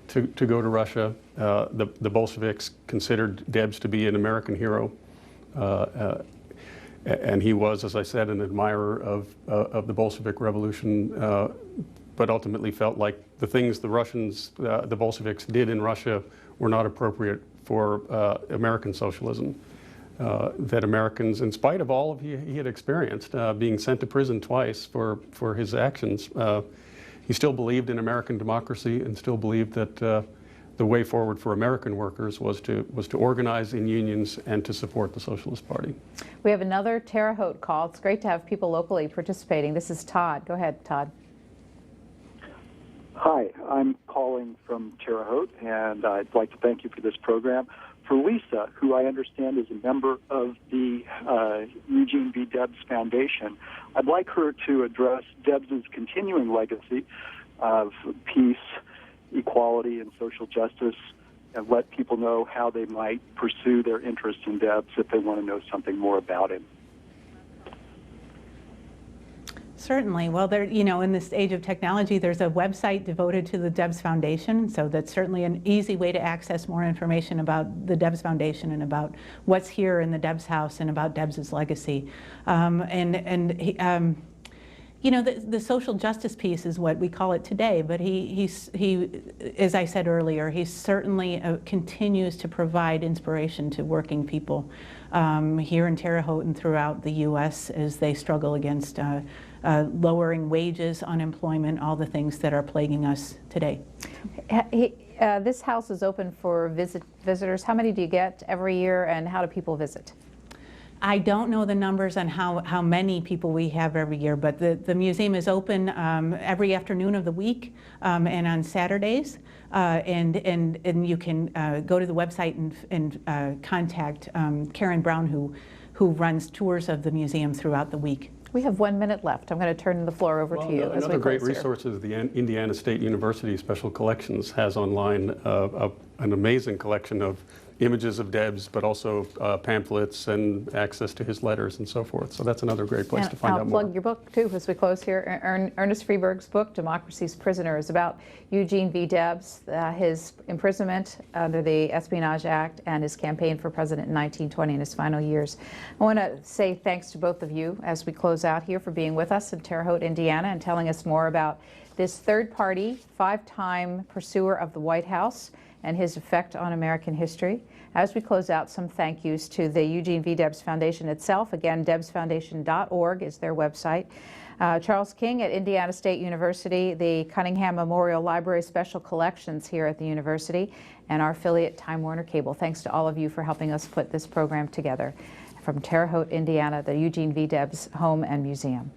to go to Russia. The Bolsheviks considered Debs to be an American hero. And he was, as I said, an admirer of the Bolshevik Revolution, but ultimately felt like the things the Bolsheviks did in Russia were not appropriate for American socialism. That Americans, in spite of all he had experienced, being sent to prison twice for his actions, he still believed in American democracy and still believed that the way forward for American workers was to organize in unions and to support the Socialist Party. We have another Terre Haute call. It's great to have people locally participating. This is Todd. Go ahead, Todd. Hi, I'm calling from Terre Haute, and I'd like to thank you for this program. For Lisa, who I understand is a member of the Eugene V. Debs Foundation, I'd like her to address Debs' continuing legacy of peace, equality, and social justice, and let people know how they might pursue their interest in Debs if they want to know something more about him. Certainly. Well, there, in this age of technology, there's a website devoted to the Debs Foundation, so that's certainly an easy way to access more information about the Debs Foundation and about what's here in the Debs house and about Debs' legacy. The social justice piece is what we call it today, but he as I said earlier, he certainly continues to provide inspiration to working people here in Terre Haute and throughout the U.S. as they struggle against lowering wages, unemployment, all the things that are plaguing us today. This house is open for visitors. How many do you get every year, and how do people visit? I don't know the numbers on how many people we have every year, but the museum is open every afternoon of the week and on Saturdays. And you can go to the website and contact Karen Brown, who runs tours of the museum throughout the week. We have 1 minute left. I'm going to turn the floor over to you. Another great resource is the Indiana State University Special Collections has online an amazing collection of images of Debs, but also pamphlets and access to his letters and so forth. So that's another great place to find out more. I'll plug your book, too, as we close here. Ernest Freeberg's book, Democracy's Prisoner, is about Eugene V. Debs, his imprisonment under the Espionage Act, and his campaign for president in 1920 in his final years. I want to say thanks to both of you as we close out here for being with us in Terre Haute, Indiana, and telling us more about this third-party, 5-time pursuer of the White House and his effect on American history. As we close out, some thank yous to the Eugene V. Debs Foundation itself. Again, debsfoundation.org is their website. Charles King at Indiana State University, the Cunningham Memorial Library Special Collections here at the university, and our affiliate Time Warner Cable. Thanks to all of you for helping us put this program together. From Terre Haute, Indiana, the Eugene V. Debs Home and Museum.